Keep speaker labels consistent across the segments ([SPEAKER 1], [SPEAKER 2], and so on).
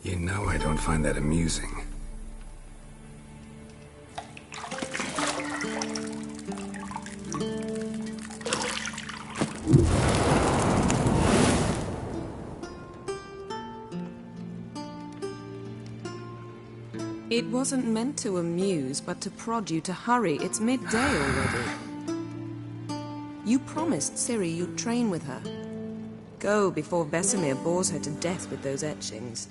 [SPEAKER 1] You know I don't find that amusing.
[SPEAKER 2] It wasn't meant to amuse, but to prod you to hurry. It's midday already. You promised Ciri you'd train with her. Go before Vesemir bores her to death with those etchings.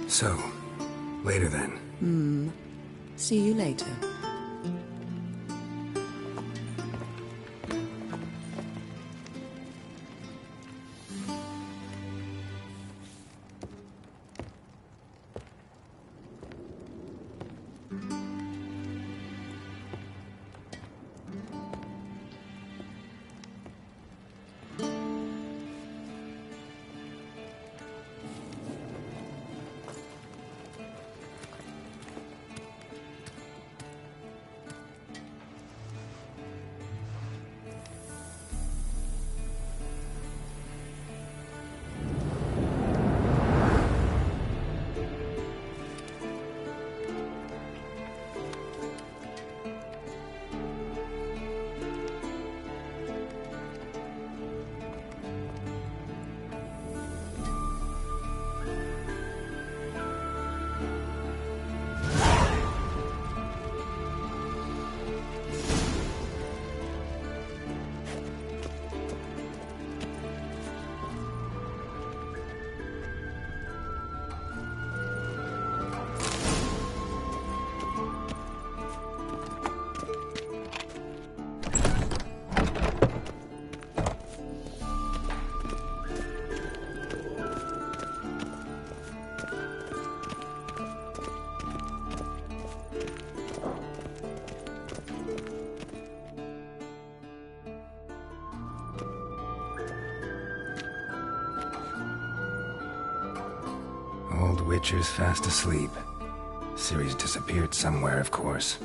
[SPEAKER 1] So, later then.
[SPEAKER 2] See you later.
[SPEAKER 1] Old Witcher's fast asleep. Ciri's disappeared somewhere, of course.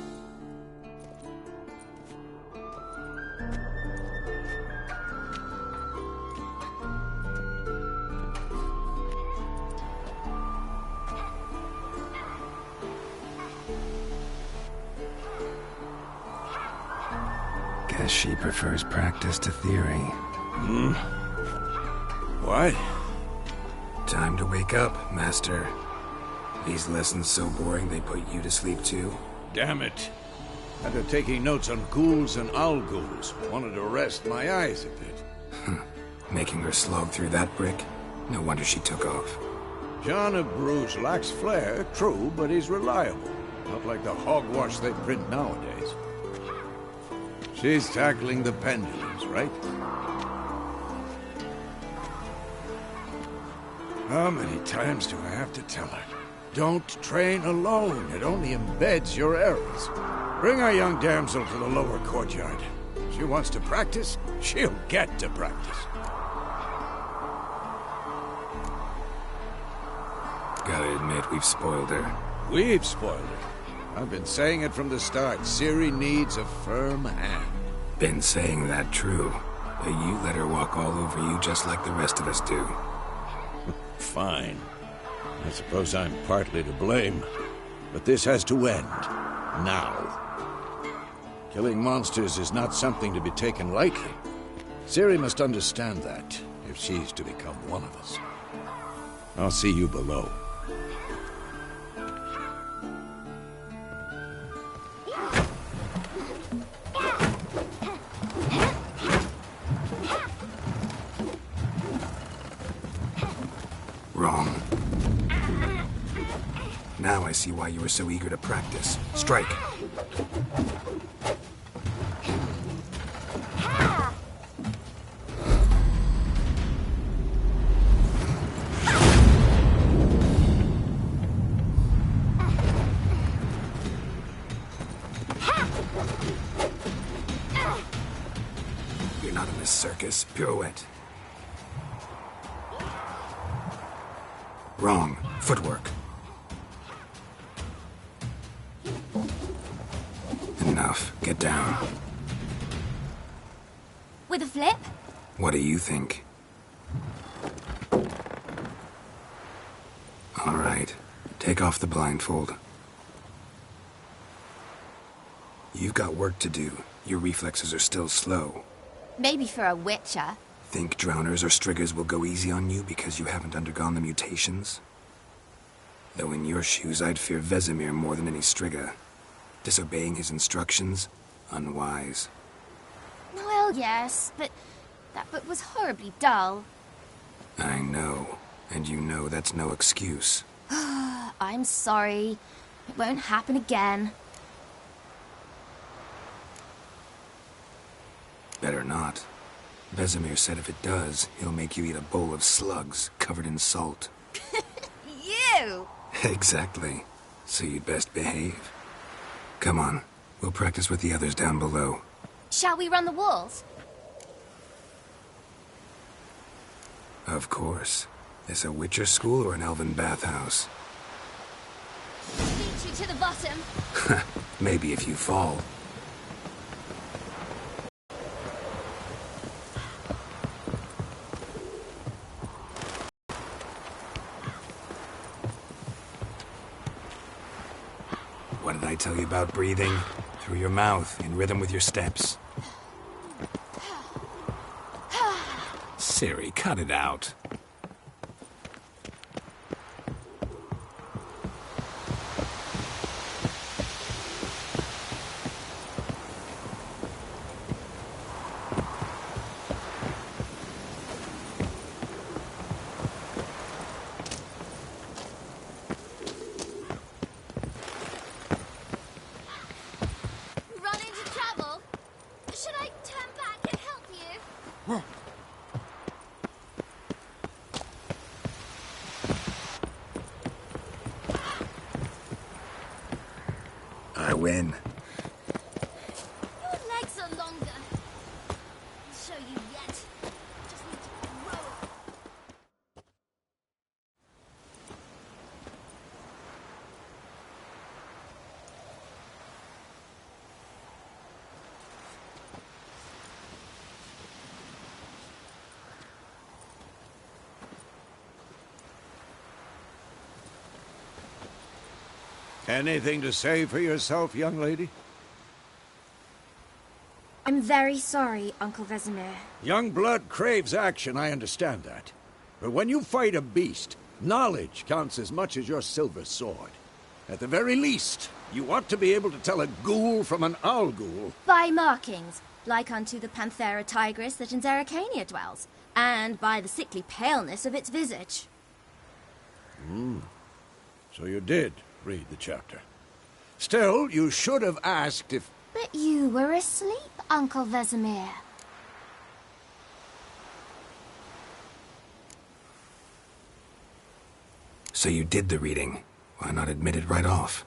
[SPEAKER 1] Guess she prefers practice to theory.
[SPEAKER 3] What?
[SPEAKER 1] Time to wake up, Master. These lessons so boring they put you to sleep too?
[SPEAKER 3] Damn it. After taking notes on ghouls and owl ghouls, wanted to rest my eyes a bit.
[SPEAKER 1] Making her slog through that brick? No wonder she took off.
[SPEAKER 3] John of Bruges lacks flair, true, but he's reliable. Not like the hogwash they print nowadays. She's tackling the pendulums, right? How many times do I have to tell her? Don't train alone. It only embeds your errors. Bring our young damsel to the lower courtyard. She wants to practice, she'll get to practice.
[SPEAKER 1] Gotta admit, we've spoiled her.
[SPEAKER 3] We've spoiled her. I've been saying it from the start. Ciri needs a firm hand.
[SPEAKER 1] Been saying that true. But you let her walk all over you just like the rest of us do.
[SPEAKER 3] Fine. I suppose I'm partly to blame. But this has to end. Now. Killing monsters is not something to be taken lightly. Ciri must understand that, if she's to become one of us. I'll see you below.
[SPEAKER 1] Wrong. Now I see why you were so eager to practice. Strike. Focus. Pirouette. Wrong. Footwork. Enough. Get down.
[SPEAKER 4] With a flip?
[SPEAKER 1] What do you think? All right. Take off the blindfold. You've got work to do. Your reflexes are still slow.
[SPEAKER 4] Maybe for a witcher.
[SPEAKER 1] Think drowners or striggers will go easy on you because you haven't undergone the mutations? Though in your shoes, I'd fear Vesemir more than any strigger. Disobeying his instructions? Unwise.
[SPEAKER 4] Well, yes, but that book was horribly dull.
[SPEAKER 1] I know. And you know that's no excuse.
[SPEAKER 4] I'm sorry. It won't happen again.
[SPEAKER 1] Better not. Vesemir said if it does, he'll make you eat a bowl of slugs covered in salt.
[SPEAKER 4] You!
[SPEAKER 1] Exactly. So you'd best behave. Come on. We'll practice with the others down below.
[SPEAKER 4] Shall we run the walls?
[SPEAKER 1] Of course. This a Witcher school or an elven bathhouse?
[SPEAKER 4] Beat you to the bottom.
[SPEAKER 1] Maybe if you fall. What did I tell you about breathing? Through your mouth, in rhythm with your steps. Ciri, cut it out. I win.
[SPEAKER 4] Your legs are longer. I'll show you yet. Just need to grow it.
[SPEAKER 3] Anything to say for yourself, young lady?
[SPEAKER 4] I'm very sorry, Uncle Vesemir.
[SPEAKER 3] Young blood craves action, I understand that. But when you fight a beast, knowledge counts as much as your silver sword. At the very least, you ought to be able to tell a ghoul from an owl ghoul.
[SPEAKER 4] By markings, like unto the Panthera tigris that in Zerrikania dwells, and by the sickly paleness of its visage.
[SPEAKER 3] So you did read the chapter. Still, you should have asked if...
[SPEAKER 4] But you were asleep, Uncle Vesemir.
[SPEAKER 1] So you did the reading. Why not admit it right off?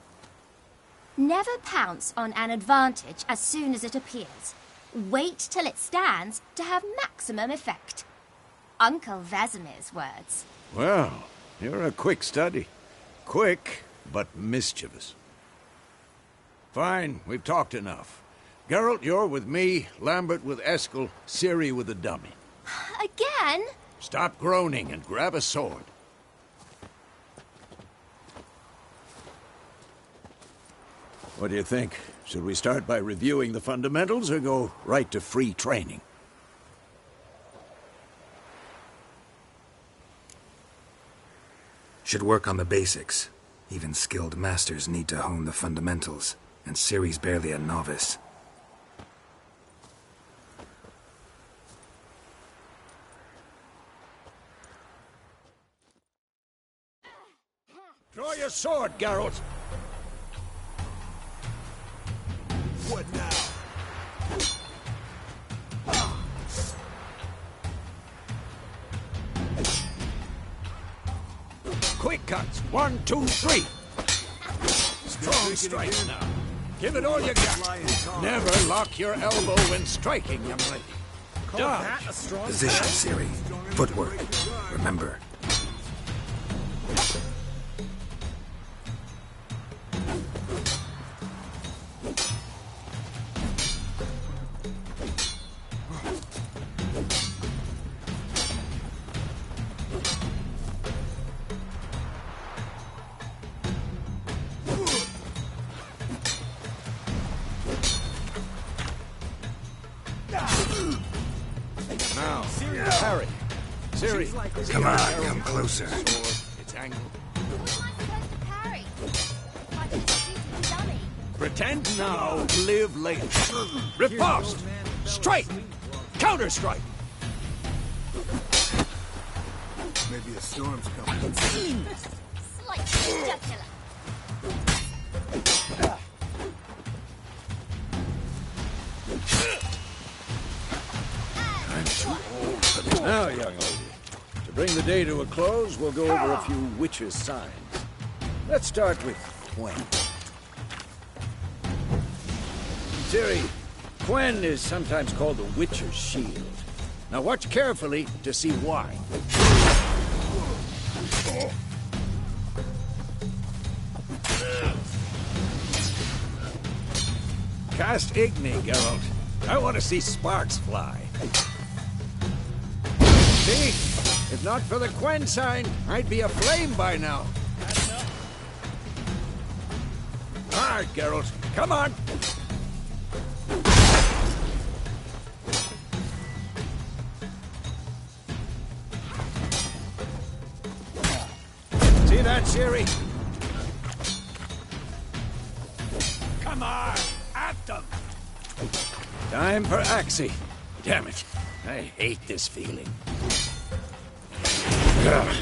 [SPEAKER 4] Never pounce on an advantage as soon as it appears. Wait till it stands to have maximum effect. Uncle Vesemir's words.
[SPEAKER 3] Well, you're a quick study. Quick, but mischievous. Fine, we've talked enough. Geralt, you're with me, Lambert with Eskel, Ciri with the dummy.
[SPEAKER 4] Again?
[SPEAKER 3] Stop groaning and grab a sword. What do you think? Should we start by reviewing the fundamentals or go right to free training?
[SPEAKER 1] Should work on the basics. Even skilled masters need to hone the fundamentals, and Ciri's barely a novice.
[SPEAKER 3] Draw your sword, Geralt! What now? Quick cuts! 1, 2, 3! Strong strike now. Give it all you got. Never lock your elbow when striking, young lady. dodge.
[SPEAKER 1] Position, Siri. Footwork. Remember.
[SPEAKER 3] Now, Harry. Siri.
[SPEAKER 1] Come on, come closer.
[SPEAKER 3] It's angled.
[SPEAKER 4] Who am I supposed to parry? Like a stupid dummy.
[SPEAKER 3] Pretend now, live later. Riposte! Strike! Counter-strike!
[SPEAKER 1] Maybe a storm's coming.
[SPEAKER 4] Slightly ridiculous.
[SPEAKER 1] I'm too old for this.
[SPEAKER 3] Now, young lady, to bring the day to a close, we'll go over a few witches' signs. Let's start with Quen. Siri, Quen is sometimes called the Witcher's Shield. Now watch carefully to see why. Cast Igni, Geralt. I want to see sparks fly. See? If not for the Quen sign, I'd be aflame by now. Hard, Geralt. Come on. See that, Siri? Come on, at them. Time for Axie. Damn it. I hate this feeling. Ugh.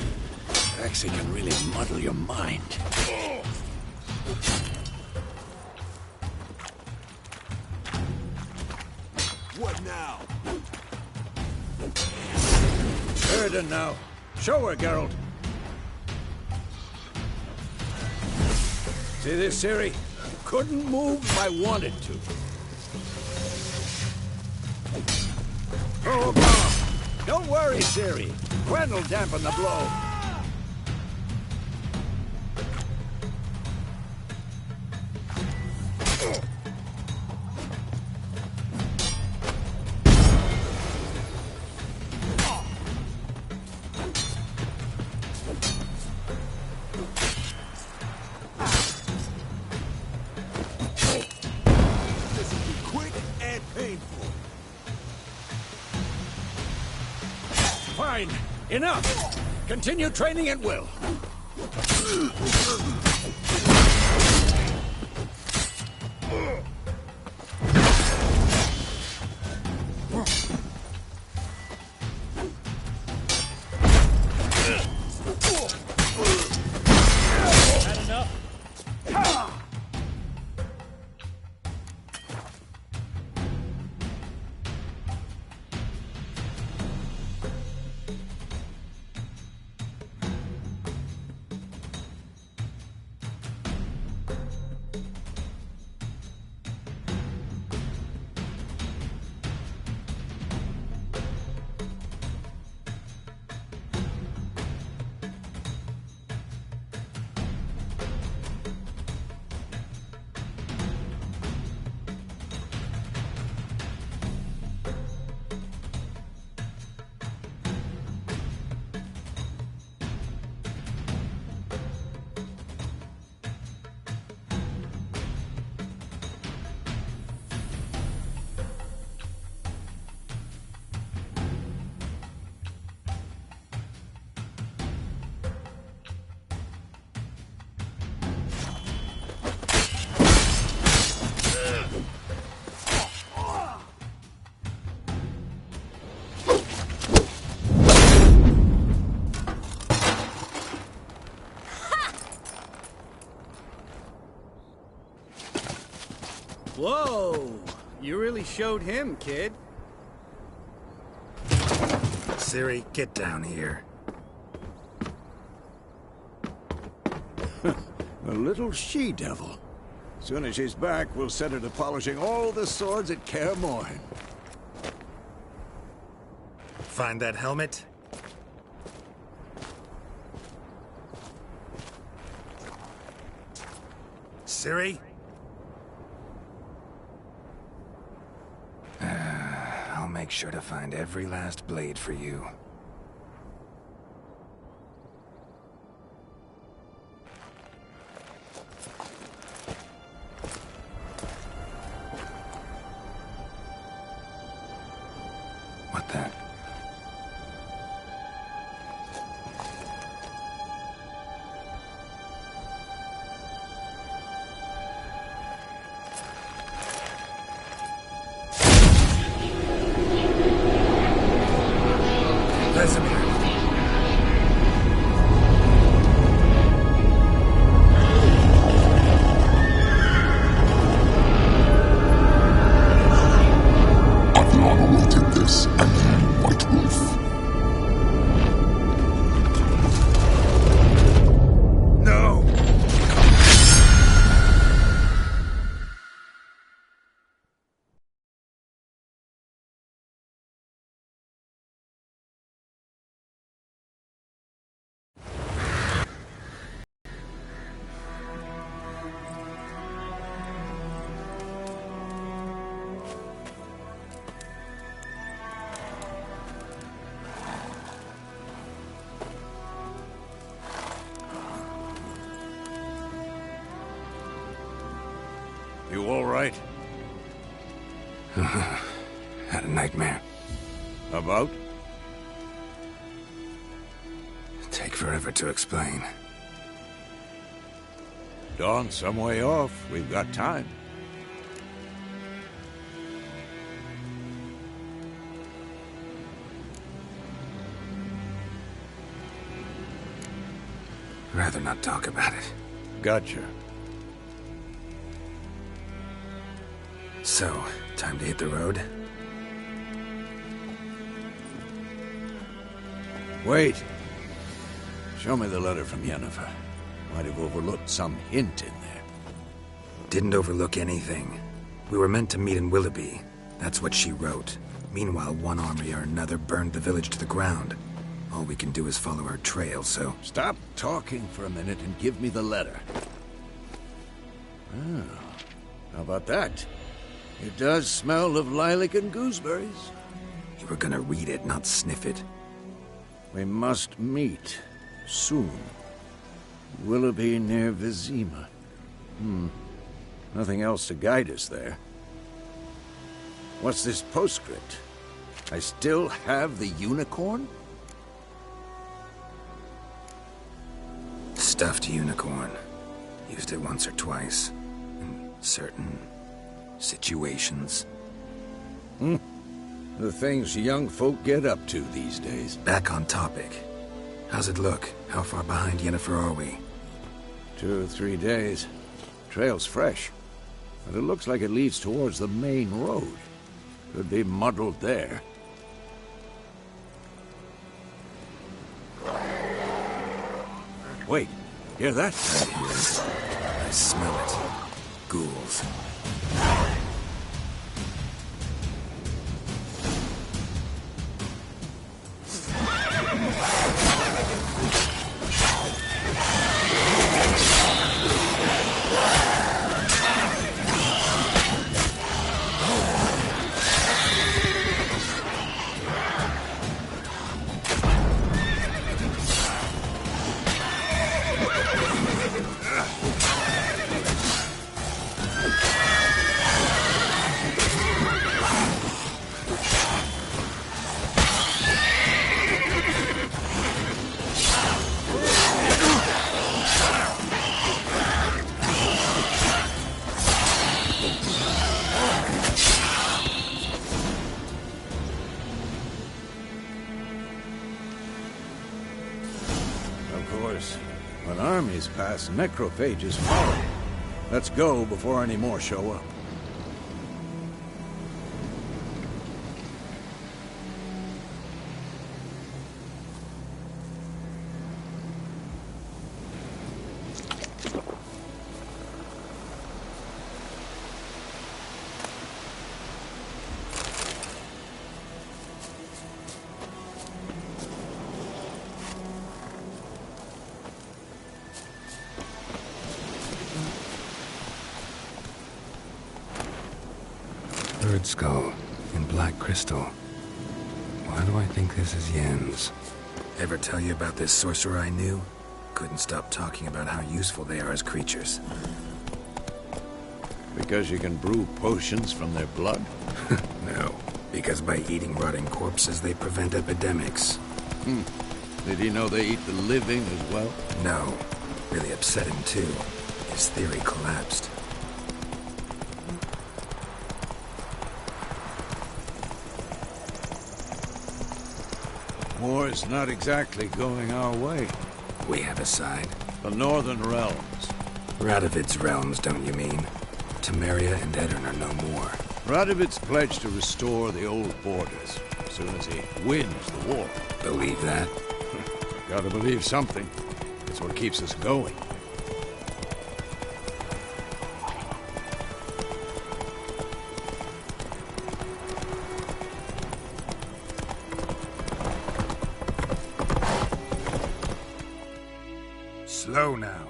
[SPEAKER 3] Axie can really muddle your mind.
[SPEAKER 5] What now?
[SPEAKER 3] Burden now. Show her, Geralt. See this, Siri? Couldn't move if I wanted to. Oh, God. Don't worry, Siri. Quen will dampen the blow.
[SPEAKER 5] This will be quick and painful.
[SPEAKER 3] Fine. Enough. Continue training at will.
[SPEAKER 6] Whoa! You really showed him, kid.
[SPEAKER 1] Siri, get down here.
[SPEAKER 3] A little she-devil. Soon as she's back, we'll set her to polishing all the swords at Kaer Morhen.
[SPEAKER 7] find that helmet? Siri?
[SPEAKER 1] I'll make sure to find every last blade for you. What the?
[SPEAKER 7] Vesemir.
[SPEAKER 8] Adriana will take this, and you, White Wolf.
[SPEAKER 7] No!
[SPEAKER 3] You all right?
[SPEAKER 1] Had a nightmare.
[SPEAKER 3] About?
[SPEAKER 1] Take forever to explain.
[SPEAKER 3] Dawn's some way off. We've got time.
[SPEAKER 1] Rather not talk about it.
[SPEAKER 3] Gotcha.
[SPEAKER 1] So, time to hit the road?
[SPEAKER 3] Wait. Show me the letter from Yennefer. Might have overlooked some hint in there.
[SPEAKER 1] Didn't overlook anything. We were meant to meet in Willoughby. That's what she wrote. Meanwhile, one army or another burned the village to the ground. All we can do is follow her trail, so...
[SPEAKER 3] Stop talking for a minute and give me the letter. Oh, how about that? It does smell of lilac and gooseberries.
[SPEAKER 1] You were gonna read it, not sniff it.
[SPEAKER 3] We must meet. Soon. Willoughby near Vizima. Nothing else to guide us there. What's this postscript? I still have the unicorn?
[SPEAKER 1] Stuffed unicorn. Used it once or twice. In certain... situations.
[SPEAKER 3] The things young folk get up to these days.
[SPEAKER 1] Back on topic. How's it look? How far behind Yennefer are we?
[SPEAKER 3] 2 or 3 days. Trail's fresh. But it looks like it leads towards the main road. Could be muddled there. Wait, hear that?
[SPEAKER 1] I hear it. I smell it. Ghouls.
[SPEAKER 3] When armies pass, necrophages follow. Let's go before any more show up.
[SPEAKER 1] bird skull in black crystal. Why do I think this is Yen's? Ever tell you about this sorcerer I knew? Couldn't stop talking about how useful they are as creatures.
[SPEAKER 3] Because you can brew potions from their blood?
[SPEAKER 1] No, because by eating rotting corpses, they prevent epidemics.
[SPEAKER 3] Did he know they eat the living as well?
[SPEAKER 1] No, really upset him too. His theory collapsed.
[SPEAKER 3] War's not exactly going our way.
[SPEAKER 1] We have a side.
[SPEAKER 3] The Northern Realms.
[SPEAKER 1] Radovid's realms, don't you mean? Temeria and Edirn are no more.
[SPEAKER 3] Radovid's pledged to restore the old borders as soon as he wins the war.
[SPEAKER 1] Believe that?
[SPEAKER 3] Gotta believe something. It's what keeps us going.
[SPEAKER 7] Slow now.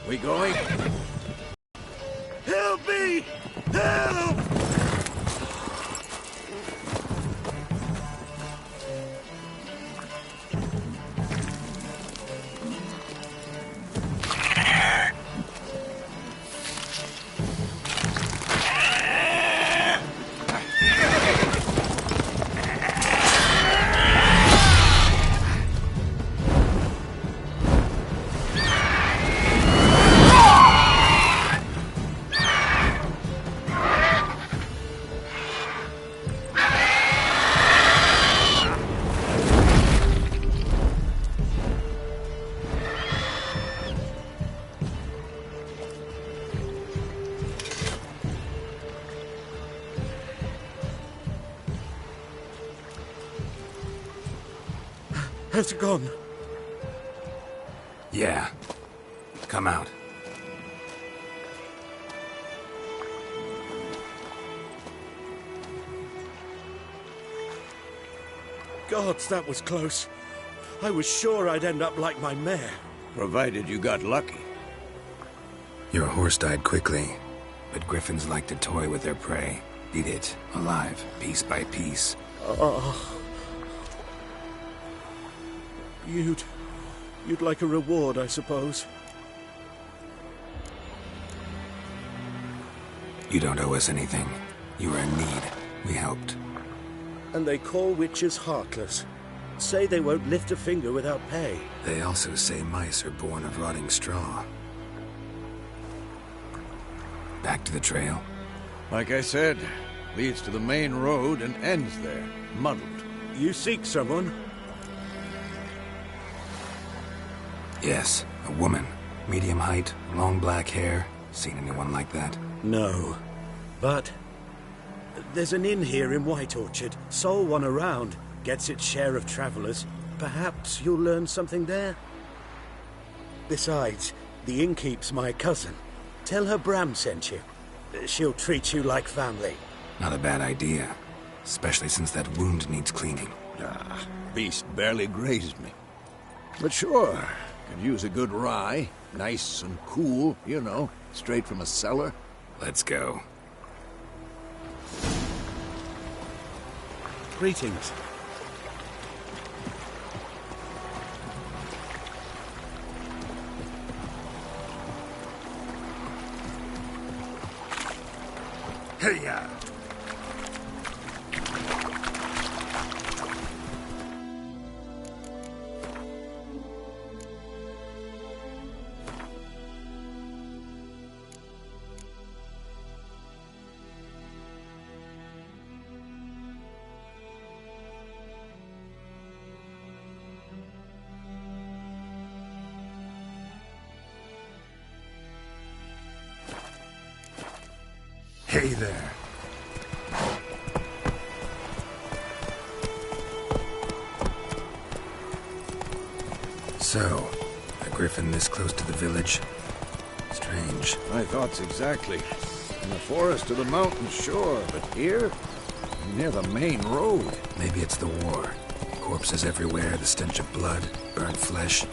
[SPEAKER 3] We going?
[SPEAKER 5] Help me! Help!
[SPEAKER 6] Has it gone?
[SPEAKER 1] Yeah. Come out.
[SPEAKER 6] Gods, that was close. I was sure I'd end up like my mare.
[SPEAKER 3] Provided you got lucky.
[SPEAKER 1] Your horse died quickly, but griffins like to toy with their prey. Eat it, alive, piece by piece.
[SPEAKER 6] You'd like a reward, I suppose.
[SPEAKER 1] You don't owe us anything. You were in need. We helped.
[SPEAKER 6] And they call witches heartless. Say they won't lift a finger without pay.
[SPEAKER 1] They also say mice are born of rotting straw. Back to the trail?
[SPEAKER 3] Like I said, leads to the main road and ends there, muddled.
[SPEAKER 6] You seek someone?
[SPEAKER 1] Yes, a woman. Medium height, long black hair. Seen anyone like that?
[SPEAKER 6] No. But there's an inn here in White Orchard. Sole one around. Gets its share of travelers. Perhaps you'll learn something there? Besides, the innkeep's my cousin. Tell her Bram sent you. She'll treat you like family.
[SPEAKER 1] Not a bad idea. Especially since that wound needs cleaning.
[SPEAKER 3] Beast barely grazed me. But sure, could use a good rye. Nice and cool, you know, straight from a cellar.
[SPEAKER 1] Let's go.
[SPEAKER 6] Greetings.
[SPEAKER 7] Hey-ya! Hey there.
[SPEAKER 1] So, a griffin this close to the village? Strange.
[SPEAKER 3] My thoughts exactly. In the forest or the mountains, sure, but here? Near the main road.
[SPEAKER 1] Maybe it's the war. Corpses everywhere, the stench of blood, burnt flesh.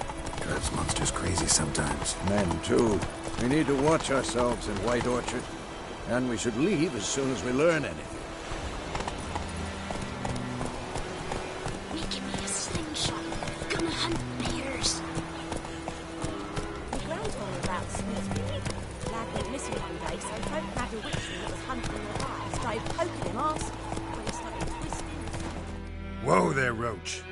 [SPEAKER 1] Drives monsters crazy sometimes.
[SPEAKER 3] Men, too. We need to watch ourselves in White Orchard. And we should leave as soon as we learn anything.
[SPEAKER 9] Give me a slingshot. Gonna hunt bears.
[SPEAKER 10] The grandfather about Smith's lad went missing one day, so folk had a witchman that was hunting the fire. Started poking him, asked when he started twisting.
[SPEAKER 7] Whoa there, Roach.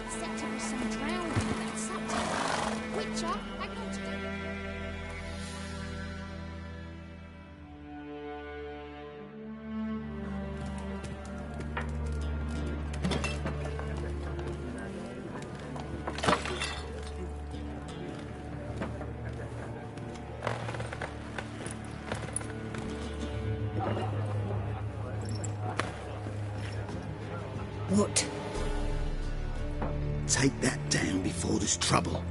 [SPEAKER 9] Except it was some drowning and something. Witcher, hang on to it.
[SPEAKER 2] What?
[SPEAKER 11] Take that down before there's trouble.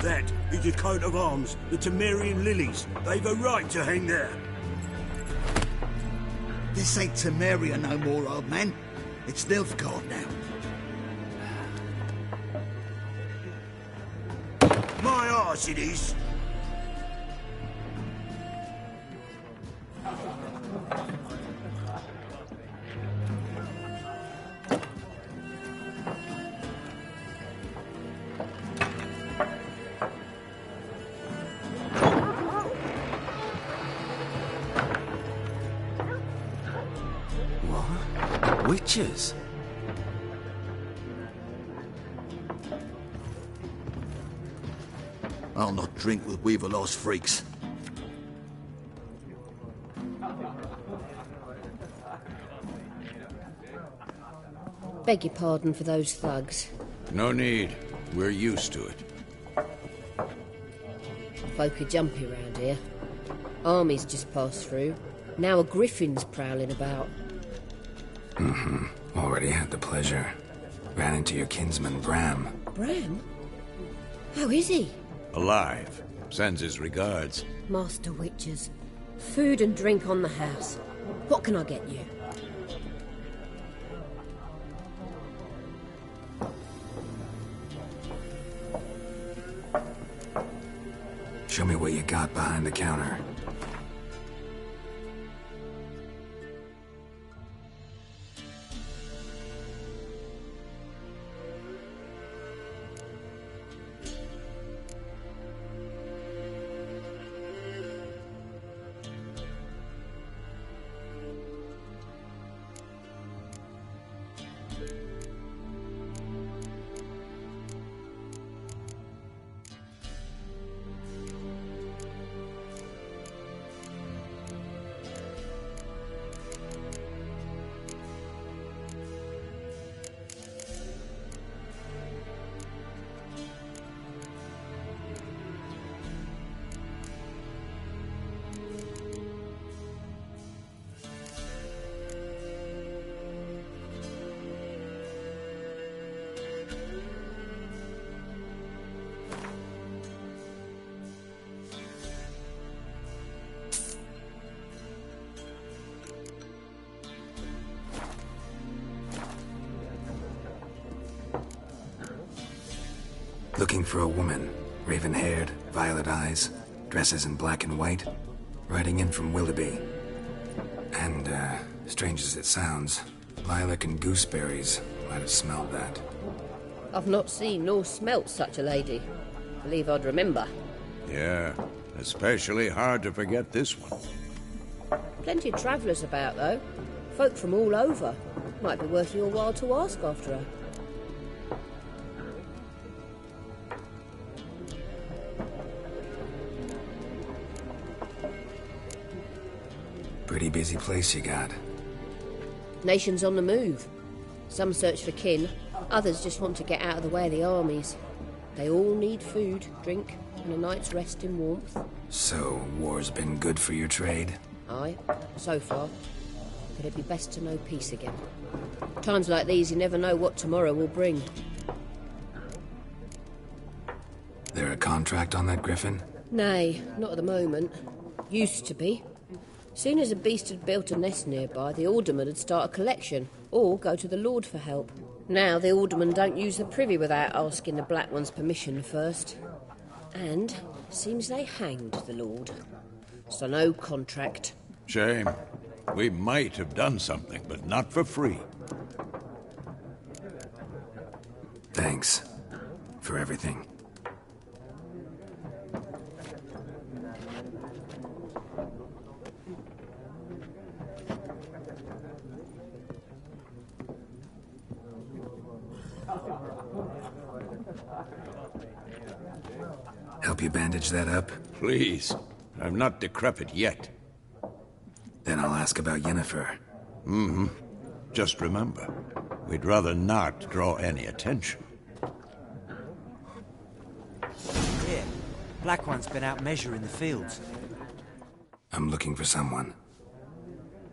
[SPEAKER 6] That is a coat of arms, the Temerian lilies. They've a right to hang there.
[SPEAKER 11] This ain't Temeria no more, old man. It's Nilfgaard now.
[SPEAKER 6] My arse it is.
[SPEAKER 11] Witches? I'll not drink with Weaverlaw's freaks.
[SPEAKER 2] Beg your pardon for those thugs.
[SPEAKER 3] No need. We're used to it.
[SPEAKER 2] Folk are jumpy round here. Armies just passed through. Now a griffin's prowling about.
[SPEAKER 1] Already had the pleasure. Ran into your kinsman, Bram.
[SPEAKER 2] Bram? How is he?
[SPEAKER 3] Alive. Sends his regards.
[SPEAKER 2] Master Witchers. Food and drink on the house. What can I get you?
[SPEAKER 1] Show me what you got behind the counter. Looking for a woman. Raven-haired, violet eyes, dresses in black and white. Riding in from Willoughby. And, strange as it sounds, lilac and gooseberries might have smelled that.
[SPEAKER 2] I've not seen nor smelt such a lady. Believe I'd remember.
[SPEAKER 3] Yeah, especially hard to forget this one.
[SPEAKER 2] Plenty of travellers about, though. Folk from all over. Might be worth your while to ask after her.
[SPEAKER 1] Pretty busy place you got.
[SPEAKER 2] Nations on the move. Some search for kin, others just want to get out of the way of the armies. They all need food, drink, and a night's rest in warmth.
[SPEAKER 1] So, war's been good for your trade?
[SPEAKER 2] Aye, so far. But it'd be best to know peace again. Times like these, you never know what tomorrow will bring.
[SPEAKER 1] There a contract on that griffin?
[SPEAKER 2] Nay, not at the moment. Used to be. Soon as a beast had built a nest nearby, the alderman would start a collection, or go to the Lord for help.
[SPEAKER 12] Now the aldermen don't use the privy without asking the Black One's permission first. And seems they hanged the Lord. So no contract.
[SPEAKER 3] Shame. We might have done something, but not for free.
[SPEAKER 1] Thanks for everything. Help you bandage that up?
[SPEAKER 3] Please. I'm not decrepit yet.
[SPEAKER 1] Then I'll ask about Yennefer.
[SPEAKER 3] Mm-hmm. Just remember, we'd rather not draw any attention.
[SPEAKER 13] Here, Black One's been out measuring the fields.
[SPEAKER 1] I'm looking for someone.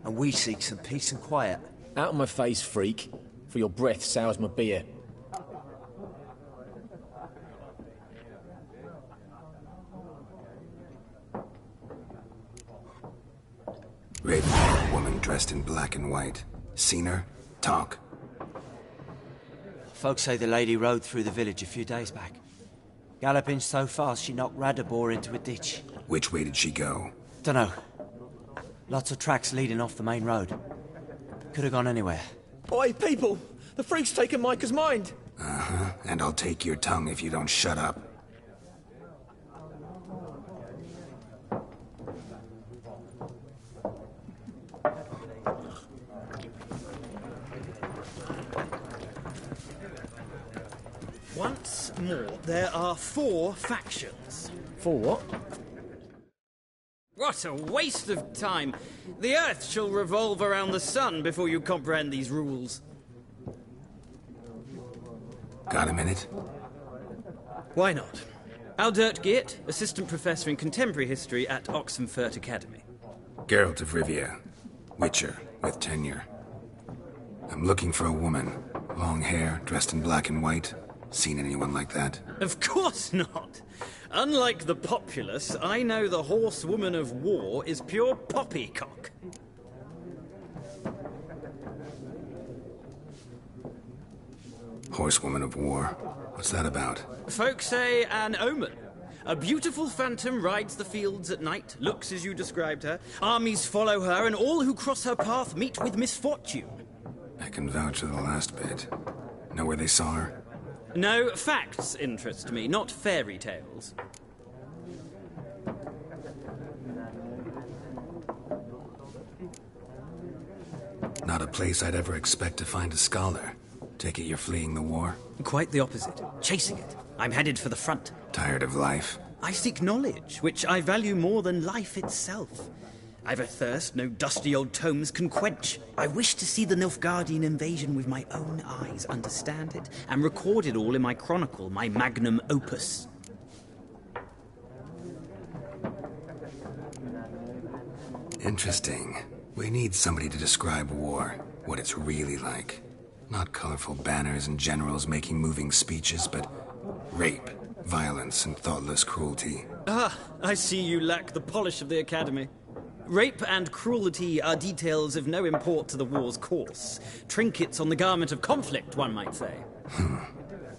[SPEAKER 13] And we seek some peace and quiet.
[SPEAKER 14] Out of my face, freak. For your breath sours my beer.
[SPEAKER 1] Raven, woman dressed in black and white. Seen her? Talk.
[SPEAKER 13] Folks say the lady rode through the village a few days back. Galloping so fast she knocked Radabor into a ditch.
[SPEAKER 1] Which way did she go?
[SPEAKER 13] Dunno. Lots of tracks leading off the main road. Could have gone anywhere.
[SPEAKER 14] Oi, people! The freak's taken Micah's mind!
[SPEAKER 1] Uh-huh. And I'll take your tongue if you don't shut up.
[SPEAKER 15] Once more, there are 4 factions.
[SPEAKER 14] 4 what?
[SPEAKER 15] What a waste of time! The Earth shall revolve around the sun before you comprehend these rules.
[SPEAKER 1] Got a minute?
[SPEAKER 15] Why not? Aldert Geert, Assistant Professor in Contemporary History at Oxenfurt Academy.
[SPEAKER 1] Geralt of Rivia. Witcher, with tenure. I'm looking for a woman. Long hair, dressed in black and white. Seen anyone like that?
[SPEAKER 15] Of course not! Unlike the populace, I know the horsewoman of war is pure poppycock.
[SPEAKER 1] Horsewoman of war? What's that about?
[SPEAKER 15] Folks say an omen. A beautiful phantom rides the fields at night, looks as you described her. Armies follow her, and all who cross her path meet with misfortune.
[SPEAKER 1] I can vouch for the last bit. Know where they saw her?
[SPEAKER 15] No, facts interest me, not fairy tales.
[SPEAKER 1] Not a place I'd ever expect to find a scholar. Take it you're fleeing the war?
[SPEAKER 15] Quite the opposite. Chasing it. I'm headed for the front.
[SPEAKER 1] Tired of life?
[SPEAKER 15] I seek knowledge, which I value more than life itself. I've a thirst no dusty old tomes can quench. I wish to see the Nilfgaardian invasion with my own eyes, understand it, and record it all in my chronicle, my magnum opus.
[SPEAKER 1] Interesting. We need somebody to describe war, what it's really like. Not colorful banners and generals making moving speeches, but rape, violence, and thoughtless cruelty.
[SPEAKER 15] Ah, I see you lack the polish of the Academy. Rape and cruelty are details of no import to the war's course. Trinkets on the garment of conflict, one might say.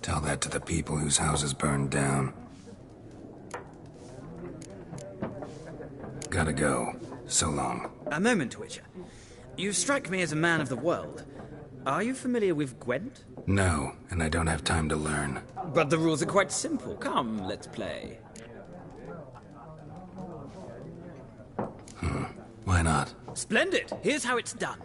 [SPEAKER 1] Tell that to the people whose houses burned down. Gotta go. So long.
[SPEAKER 15] A moment, Witcher. You strike me as a man of the world. Are you familiar with Gwent?
[SPEAKER 1] No, and I don't have time to learn.
[SPEAKER 15] But the rules are quite simple. Come, let's play.
[SPEAKER 1] Why not?
[SPEAKER 15] Splendid! Here's how it's done.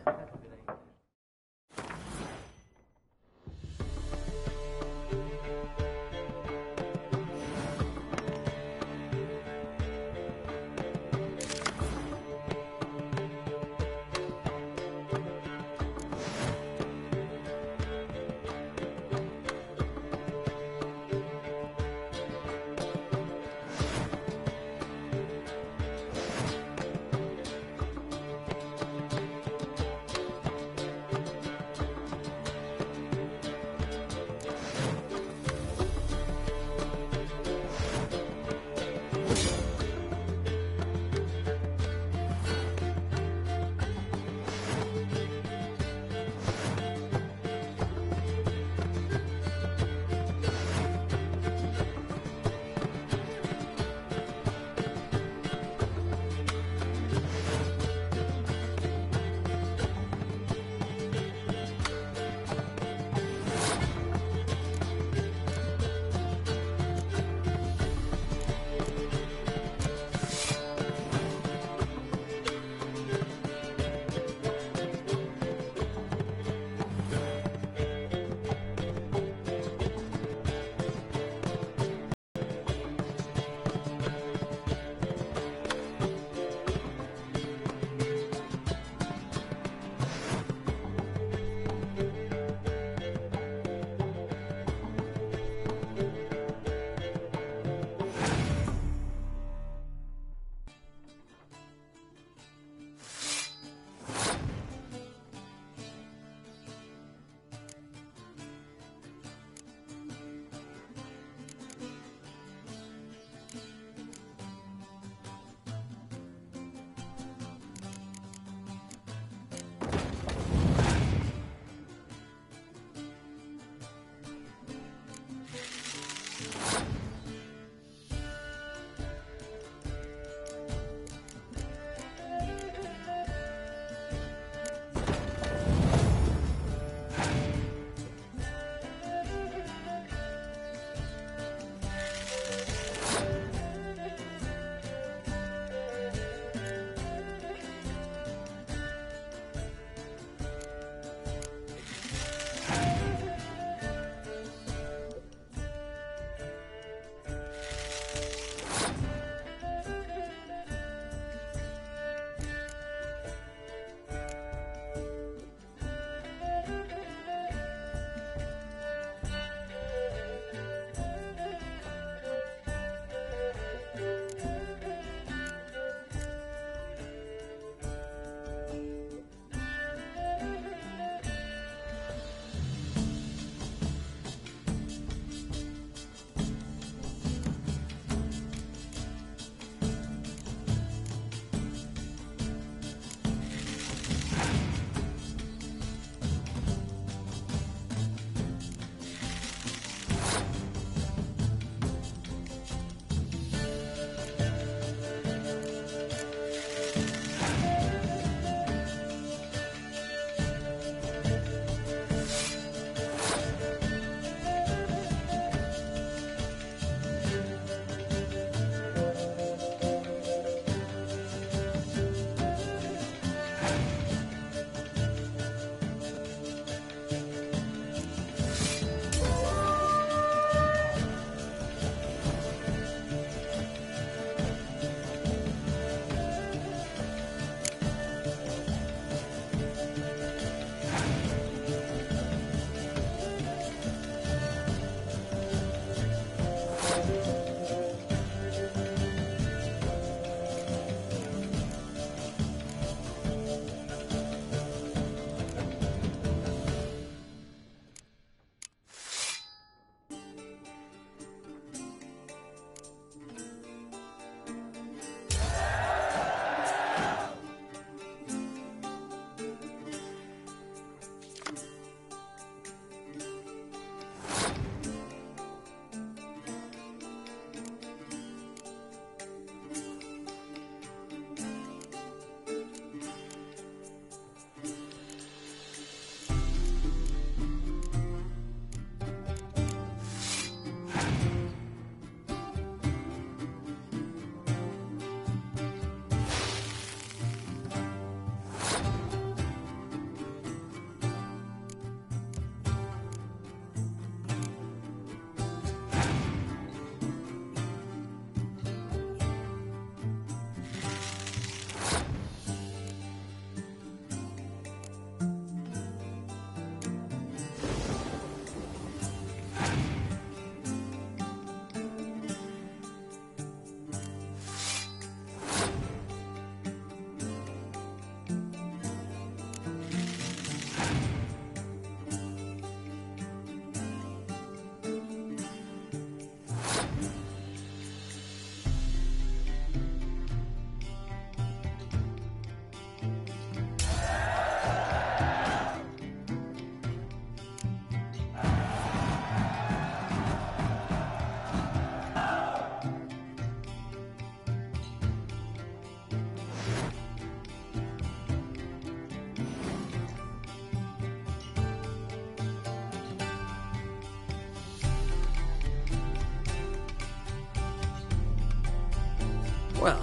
[SPEAKER 15] Well,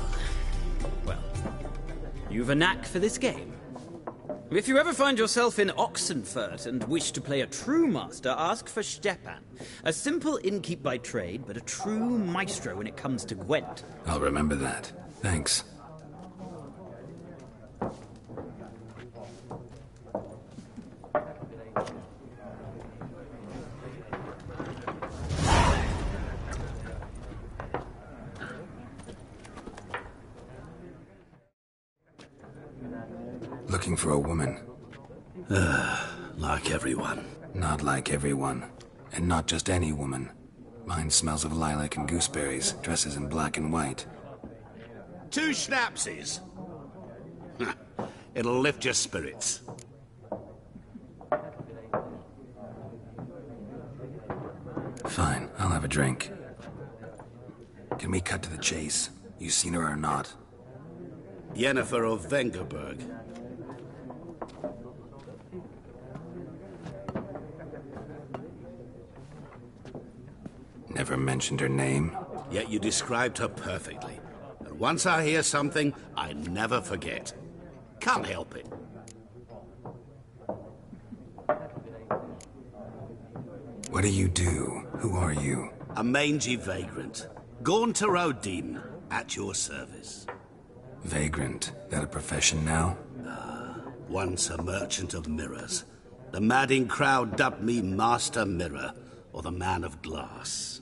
[SPEAKER 15] you've a knack for this game. If you ever find yourself in Oxenfurt and wish to play a true master, ask for Stepan. A simple innkeep by trade, but a true maestro when it comes to Gwent.
[SPEAKER 1] I'll remember that. Thanks. Looking for a woman.
[SPEAKER 6] Like everyone.
[SPEAKER 1] Not like everyone. And not just any woman. Mine smells of lilac and gooseberries, dresses in black and white.
[SPEAKER 11] 2 schnapsies. It'll lift your spirits.
[SPEAKER 1] Fine, I'll have a drink. Can we cut to the chase? You seen her or not?
[SPEAKER 11] Yennefer of Vengerberg.
[SPEAKER 1] Never mentioned her name.
[SPEAKER 11] Yet you described her perfectly. And once I hear something, I never forget. Can't help it.
[SPEAKER 1] What do you do? Who are you?
[SPEAKER 11] A mangy vagrant. Gaunter Odin, at your service.
[SPEAKER 1] Vagrant? That a profession now?
[SPEAKER 11] Once a merchant of mirrors. The madding crowd dubbed me Master Mirror, or the Man of Glass.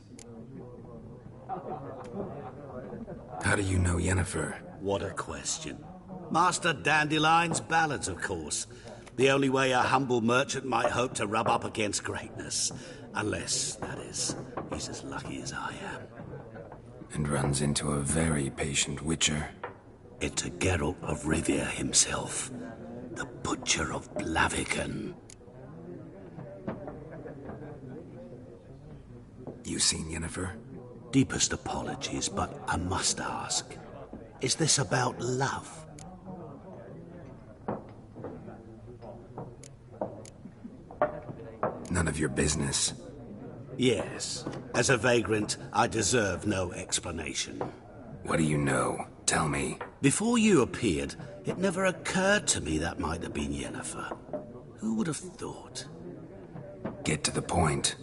[SPEAKER 1] How do you know Yennefer?
[SPEAKER 11] What a question. Master Dandelion's ballads, of course. The only way a humble merchant might hope to rub up against greatness. Unless, that is, he's as lucky as I am.
[SPEAKER 1] And runs into a very patient witcher.
[SPEAKER 11] Into Geralt of Rivia himself. The Butcher of Blaviken.
[SPEAKER 1] You seen Yennefer?
[SPEAKER 11] Deepest apologies, but I must ask. Is this about love?
[SPEAKER 1] None of your business.
[SPEAKER 11] Yes. As a vagrant, I deserve no explanation.
[SPEAKER 1] What do you know? Tell me.
[SPEAKER 11] Before you appeared, It never occurred to me that might have been Yennefer. Who would have thought?
[SPEAKER 1] Get to the point.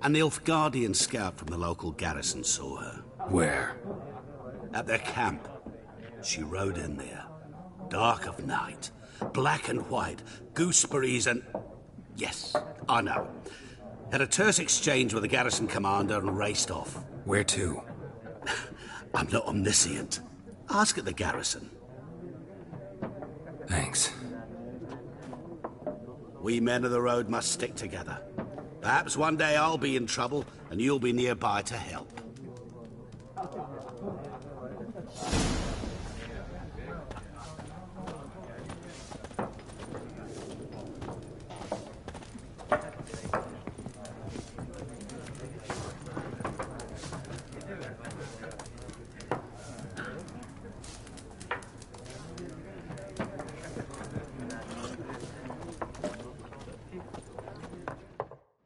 [SPEAKER 11] A Nilfgaardian scout from the local garrison saw her.
[SPEAKER 1] Where?
[SPEAKER 11] At their camp. She rode in there. Dark of night. Black and white. Gooseberries and... Yes, I know. Had a terse exchange with the garrison commander and raced off.
[SPEAKER 1] Where to?
[SPEAKER 11] I'm not omniscient. Ask at the garrison.
[SPEAKER 1] Thanks.
[SPEAKER 11] We men of the road must stick together. Perhaps one day I'll be in trouble and you'll be nearby to help.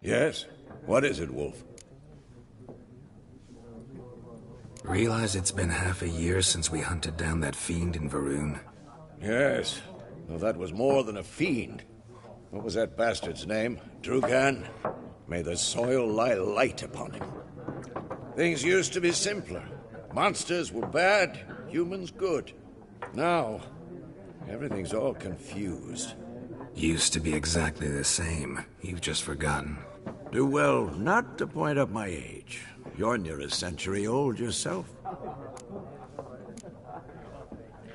[SPEAKER 3] Yes? What is it, Wolf?
[SPEAKER 1] Realize it's been half a year since we hunted down that fiend in Varun?
[SPEAKER 3] Yes. Well, that was more than a fiend. What was that bastard's name? Drugan? May the soil lie light upon him. Things used to be simpler. Monsters were bad, humans good. Now, everything's all confused.
[SPEAKER 1] Used to be exactly the same. You've just forgotten.
[SPEAKER 3] Do well not to point up my age. You're near a century old yourself.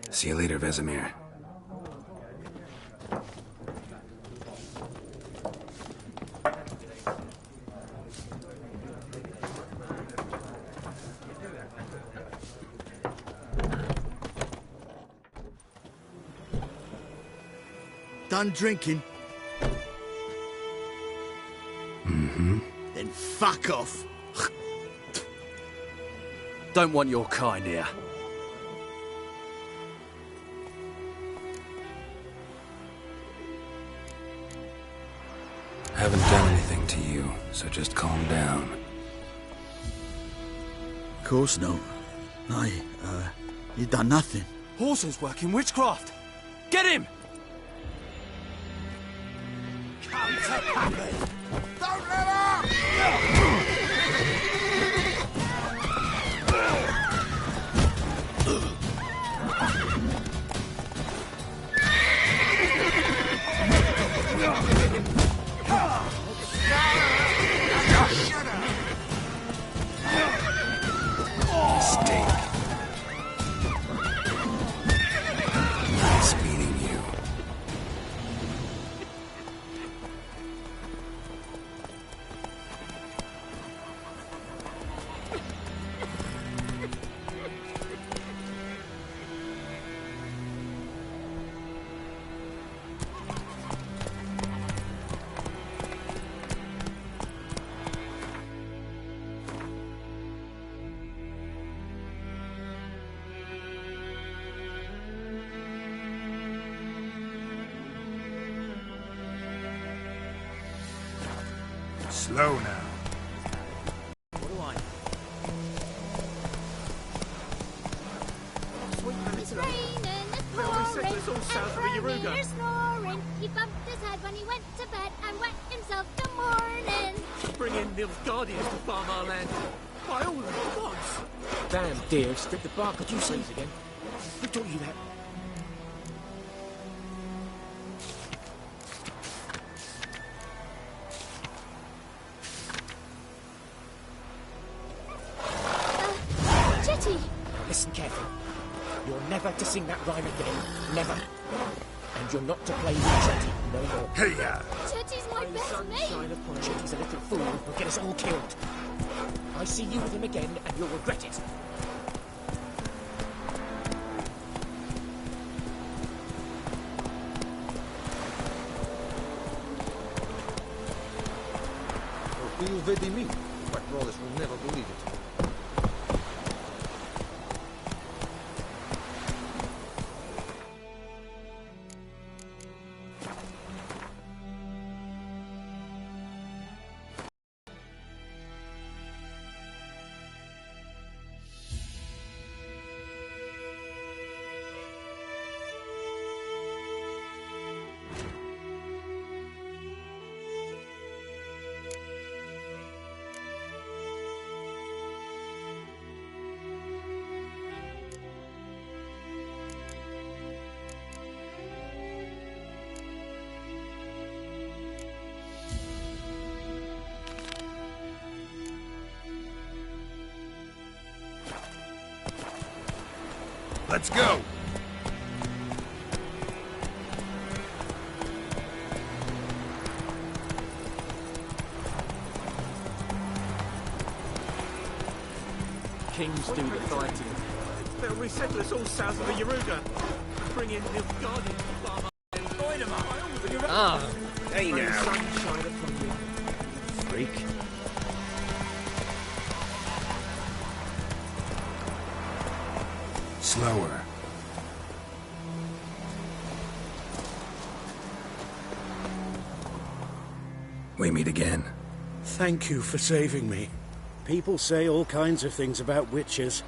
[SPEAKER 1] See you later, Vesemir.
[SPEAKER 5] Done drinking?
[SPEAKER 1] Mm-hmm.
[SPEAKER 5] Then fuck off.
[SPEAKER 16] Don't want your kind here.
[SPEAKER 1] Haven't done anything to you, so just calm down.
[SPEAKER 5] Of course not. You done nothing.
[SPEAKER 16] Horses working witchcraft. Get him!
[SPEAKER 5] Come to Pappy! Don't let up!
[SPEAKER 1] Mistake. Nice meeting you.
[SPEAKER 7] Slow now.
[SPEAKER 14] What do I?
[SPEAKER 9] It's raining, it's pouring, and Brandy's snoring. He bumped his head when he went to bed and wet himself till morning.
[SPEAKER 17] Bring in Nilfgaardians to farm our land. By all the gods!
[SPEAKER 14] Damn deer, stripped the bark of trees again. Who taught you that?
[SPEAKER 9] Jetty!
[SPEAKER 14] Listen carefully. You're never to sing that rhyme again. Never. And you're not to play with Chetty no more.
[SPEAKER 7] Hey-ya!
[SPEAKER 9] Jetty's my best mate!
[SPEAKER 14] Chetty's a little fool who'll get us all killed. I see you with him again, and you'll regret it.
[SPEAKER 17] Will vedi me, but Rollis will never believe it.
[SPEAKER 7] Let's go!
[SPEAKER 17] Kings do the fighting. They'll resettle us all south of the Yaruga. Bring in Nilfgaardians to farm up and join them up.
[SPEAKER 1] Ah, hey
[SPEAKER 17] May the
[SPEAKER 1] now.
[SPEAKER 17] sun shine upon you.
[SPEAKER 6] Freak.
[SPEAKER 1] Slower. We meet again.
[SPEAKER 6] Thank you for saving me. People say all kinds of things about witches,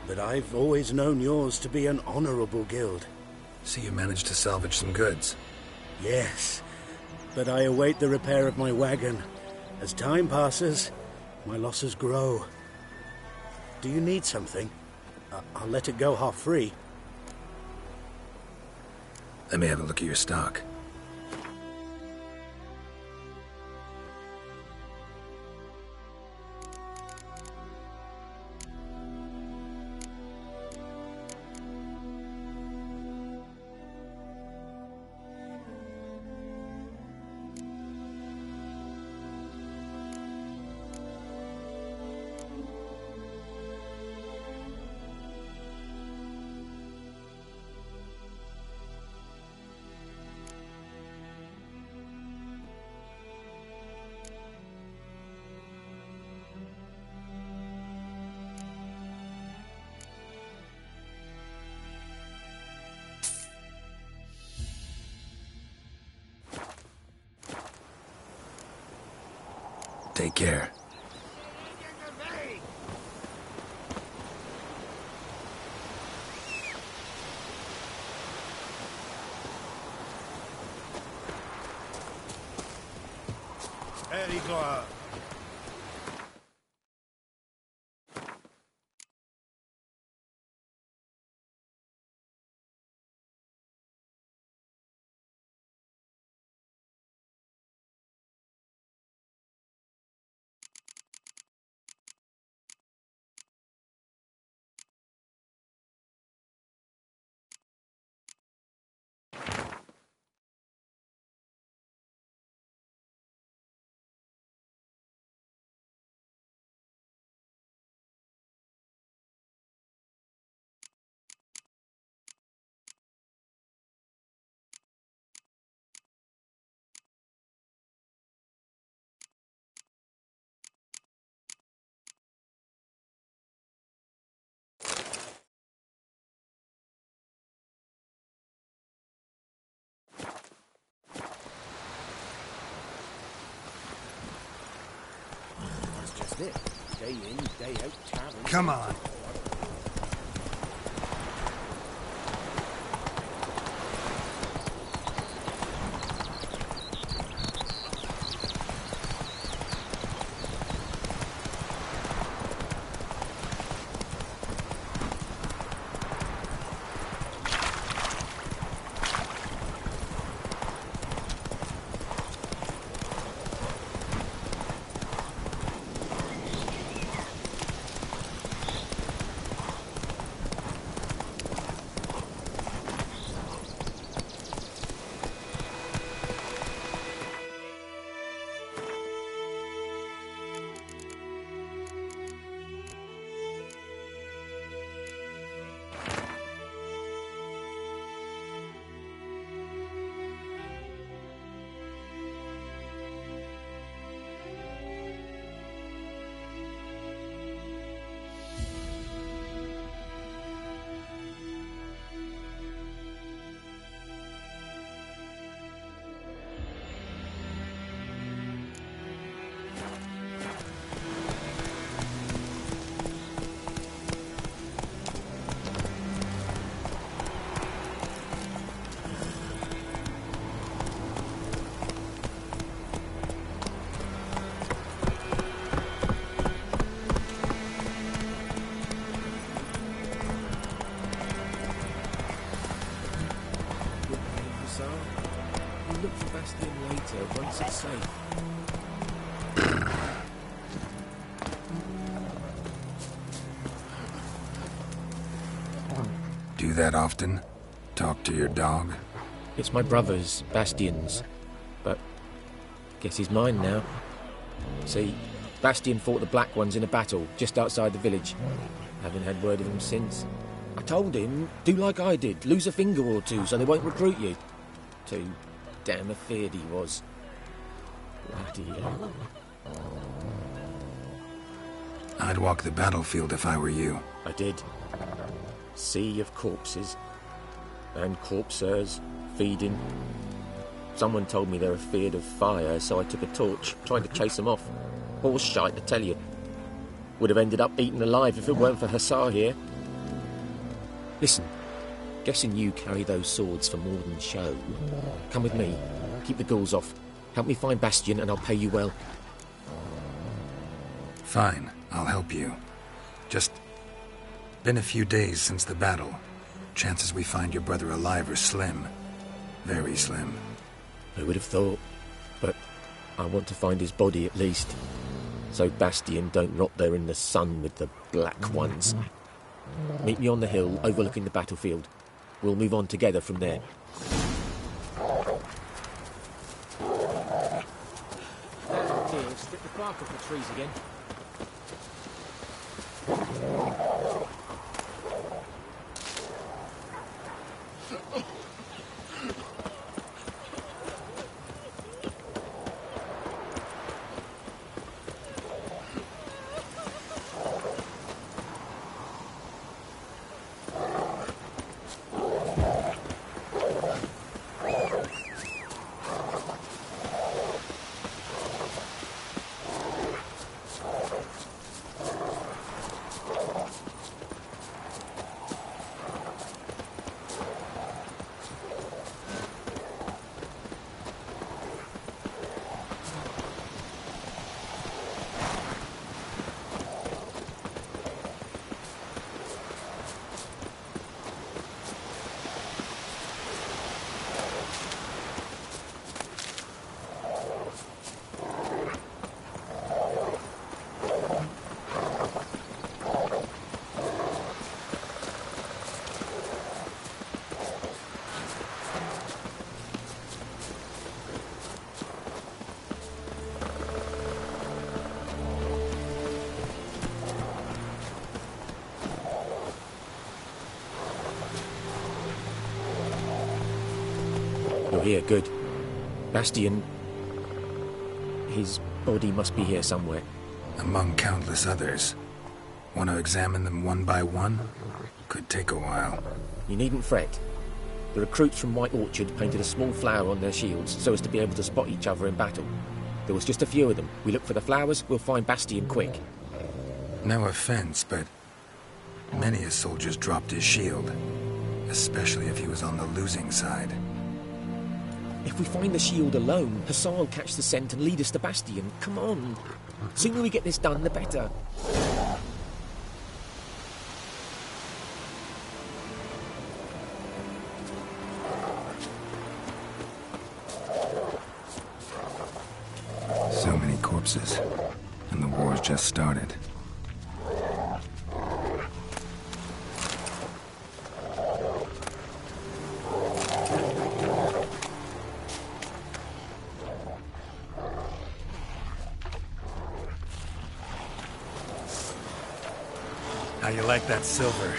[SPEAKER 6] but I've always known yours to be an honorable guild.
[SPEAKER 1] So you managed to salvage some goods.
[SPEAKER 6] Yes, but I await the repair of my wagon. As time passes, my losses grow. Do you need something? I'll let it go half-free.
[SPEAKER 1] Let me have a look at your stock. Take care.
[SPEAKER 7] Allez, gloire.
[SPEAKER 14] It. Day in, day out, tavern.
[SPEAKER 7] Come on.
[SPEAKER 14] Once it's safe.
[SPEAKER 1] Do that often? Talk to your dog?
[SPEAKER 14] It's my brother's, Bastian's. But guess he's mine now. See, Bastian fought the Black Ones in a battle just outside the village. Haven't had word of him since. I told him, do like I did, lose a finger or two so they won't recruit you. Too damn afeard he was. Bloody hell.
[SPEAKER 1] I'd walk the battlefield if I were you.
[SPEAKER 14] I did. Sea of corpses. And corpsers, feeding. Someone told me they're afeard of fire, so I took a torch, trying to chase them off. Horse shite, I tell you. Would have ended up eaten alive if it weren't for Hussar here. Listen, guessing you carry those swords for more than show. Come with me, keep the ghouls off. Help me find Bastian and I'll pay you well.
[SPEAKER 1] Fine, I'll help you. Just been a few days since the battle. Chances we find your brother alive are slim. Very slim.
[SPEAKER 14] Who would have thought? But I want to find his body at least. So Bastian don't rot there in the sun with the Black Ones. Meet me on the hill overlooking the battlefield. We'll move on together from there. Here, strip the bark off the trees again. You're here, good. Bastian... his body must be here somewhere.
[SPEAKER 1] Among countless others. Want to examine them one by one? Could take a while.
[SPEAKER 14] You needn't fret. The recruits from White Orchard painted a small flower on their shields so as to be able to spot each other in battle. There was just a few of them. We look for the flowers, we'll find Bastian quick.
[SPEAKER 1] No offense, but many a soldier's dropped his shield. Especially if he was on the losing side.
[SPEAKER 14] If we find the shield alone, Hussar will catch the scent and lead us to Bastian. Come on. Sooner we get this done, the better.
[SPEAKER 1] So many corpses. And the war's just started. How you like that silver?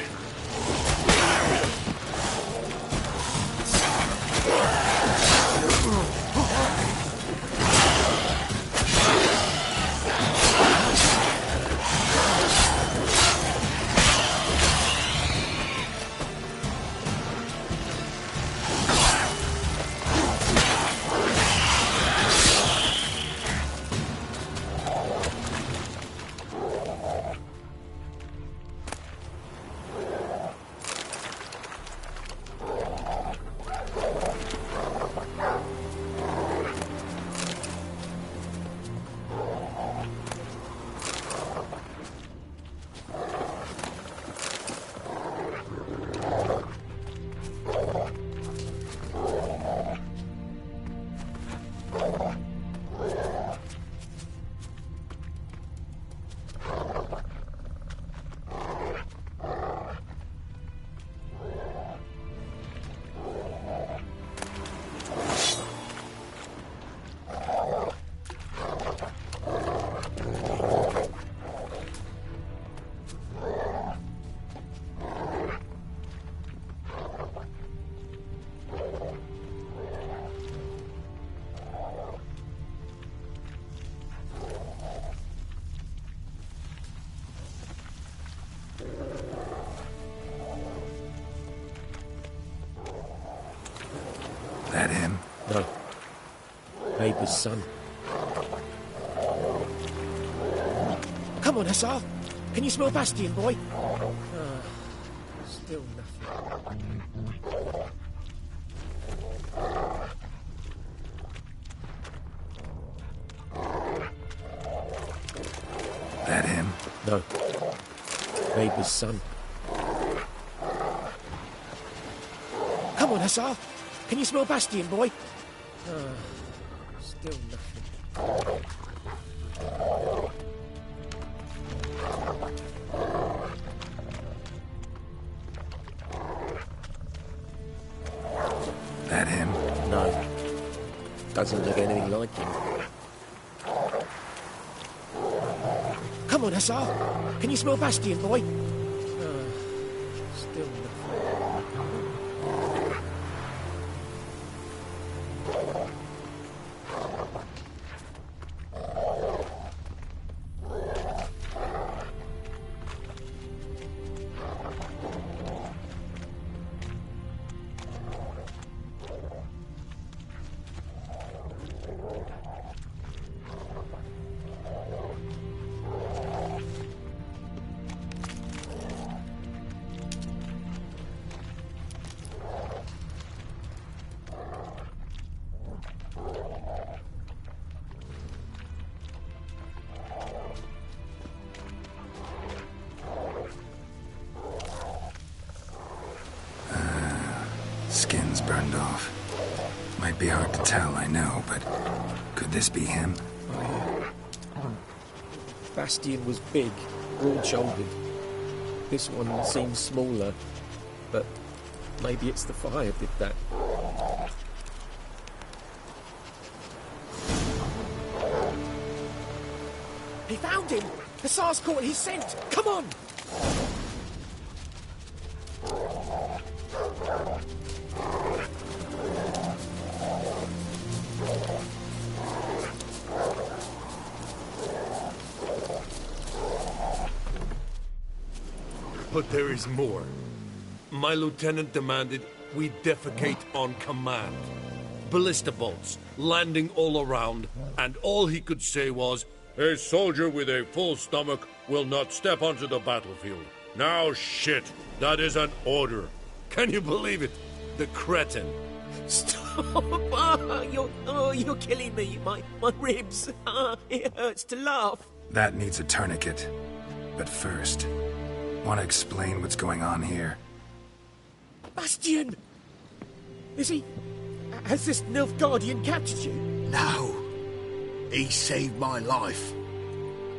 [SPEAKER 14] Neighbour's son.
[SPEAKER 18] Come on, Hussar. Can you smell Bastion, boy? Still nothing.
[SPEAKER 1] That him?
[SPEAKER 14] No. Neighbour's son.
[SPEAKER 18] Come on, Hussar. Can you smell Bastion, boy? Still nothing.
[SPEAKER 1] That him?
[SPEAKER 14] No. Doesn't look anything like him.
[SPEAKER 18] Come on, Hussar. Can you smell Bastion, boy? Still nothing.
[SPEAKER 1] Skin's burned off. Might be hard to tell, I know, but could this be him?
[SPEAKER 14] Bastion was big, broad-shouldered. This one seems smaller, but maybe it's the fire did that.
[SPEAKER 18] He found him! Hussar's caught his scent! Come on!
[SPEAKER 7] But there is more. My lieutenant demanded we defecate on command. Ballista bolts, landing all around, and all he could say was, "A soldier with a full stomach will not step onto the battlefield." Now shit, that is an order. Can you believe it? The cretin.
[SPEAKER 18] Stop! You're killing me. My ribs. It hurts to laugh.
[SPEAKER 1] That needs a tourniquet. But first, want to explain what's going on here?
[SPEAKER 18] Bastion! Is he... Has this Nilfgaardian captured you?
[SPEAKER 19] No. He saved my life.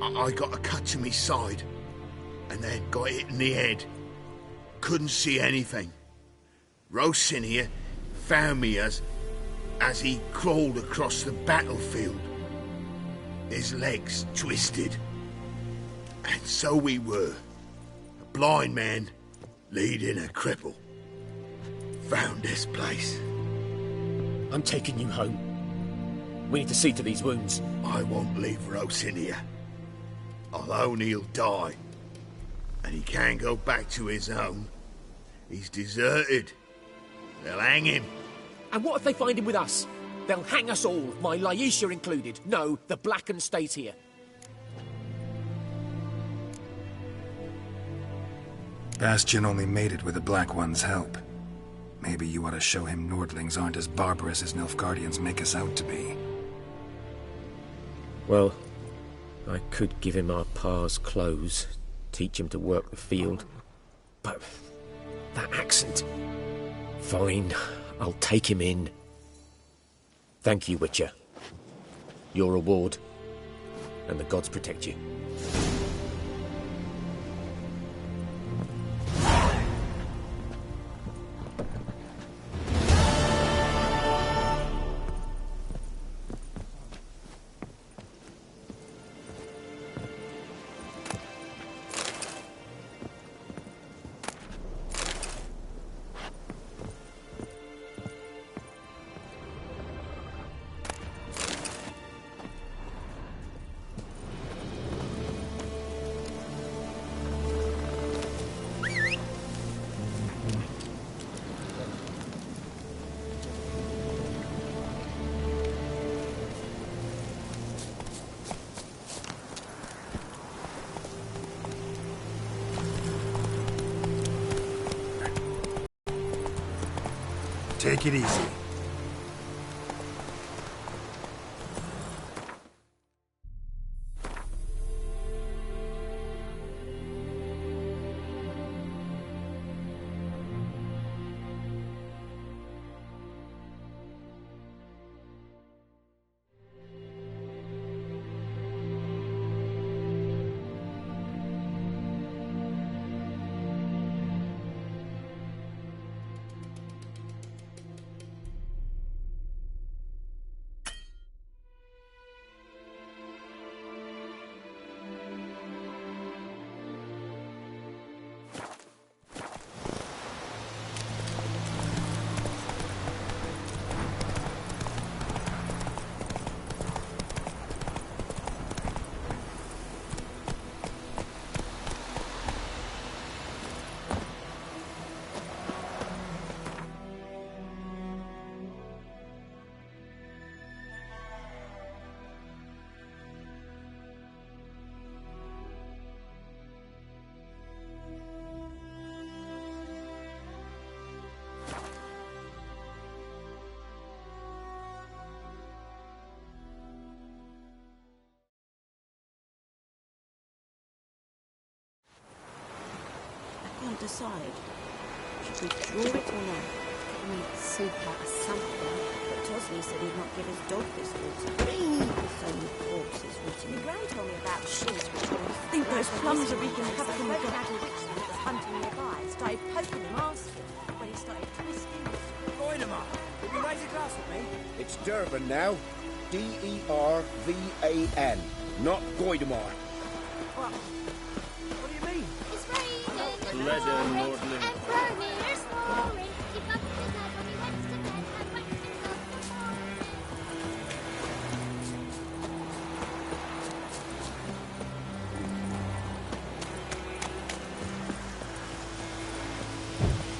[SPEAKER 19] I got a cut to my side, and then got hit in the head. Couldn't see anything. Rosin here found me as he crawled across the battlefield. His legs twisted. And so we were. A blind man leading a cripple. Found this place.
[SPEAKER 18] I'm taking you home. We need to see to these wounds.
[SPEAKER 19] I won't leave Rosin here. Alone he'll die. And he can't go back to his own. He's deserted. They'll hang him.
[SPEAKER 18] And what if they find him with us? They'll hang us all, my Laisha included. No, the Blacken stays here.
[SPEAKER 1] Bastion only made it with the Black One's help. Maybe you ought to show him Nordlings aren't as barbarous as Nilfgaardians make us out to be.
[SPEAKER 14] Well, I could give him our pa's clothes, teach him to work the field. But that accent... Fine, I'll take him in. Thank you, Witcher. Your reward. And the gods protect you.
[SPEAKER 1] Take it easy.
[SPEAKER 10] Can't decide. Should we draw it or not? I mean, soup out of something. But Tosley said he'd not give his dog this water. So many corpses rooting.
[SPEAKER 9] My gran told me about shoes which
[SPEAKER 10] I think those plums are wreaking havoc in the garden.
[SPEAKER 9] was hunting nearby. Started poking him, asking. When he started twisting.
[SPEAKER 20] Goidemar, will you raise a glass with me?
[SPEAKER 21] It's Durban now. D-E-R-V-A-N, not Goidemar.
[SPEAKER 20] What do you mean?
[SPEAKER 9] It's raining.
[SPEAKER 20] Leather, Nordling.
[SPEAKER 9] And Bromir's snoring. He bumped his head when he went to bed and wet himself the morning.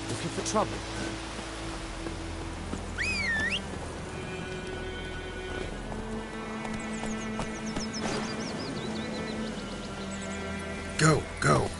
[SPEAKER 16] Looking for trouble?
[SPEAKER 1] Go, go.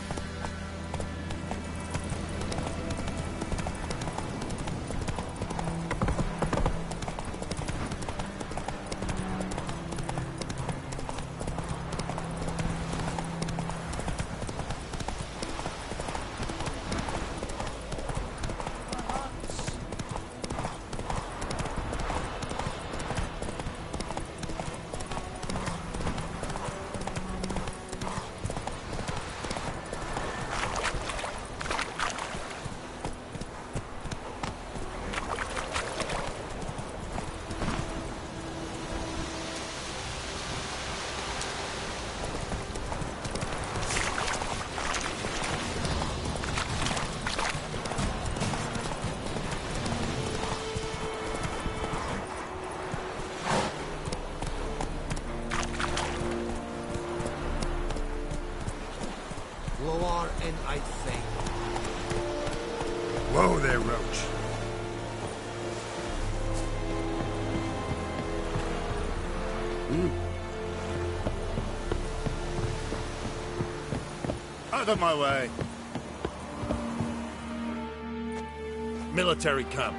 [SPEAKER 7] N-I-think.
[SPEAKER 1] Whoa there, Roach.
[SPEAKER 19] Out of my way.
[SPEAKER 7] Military camp.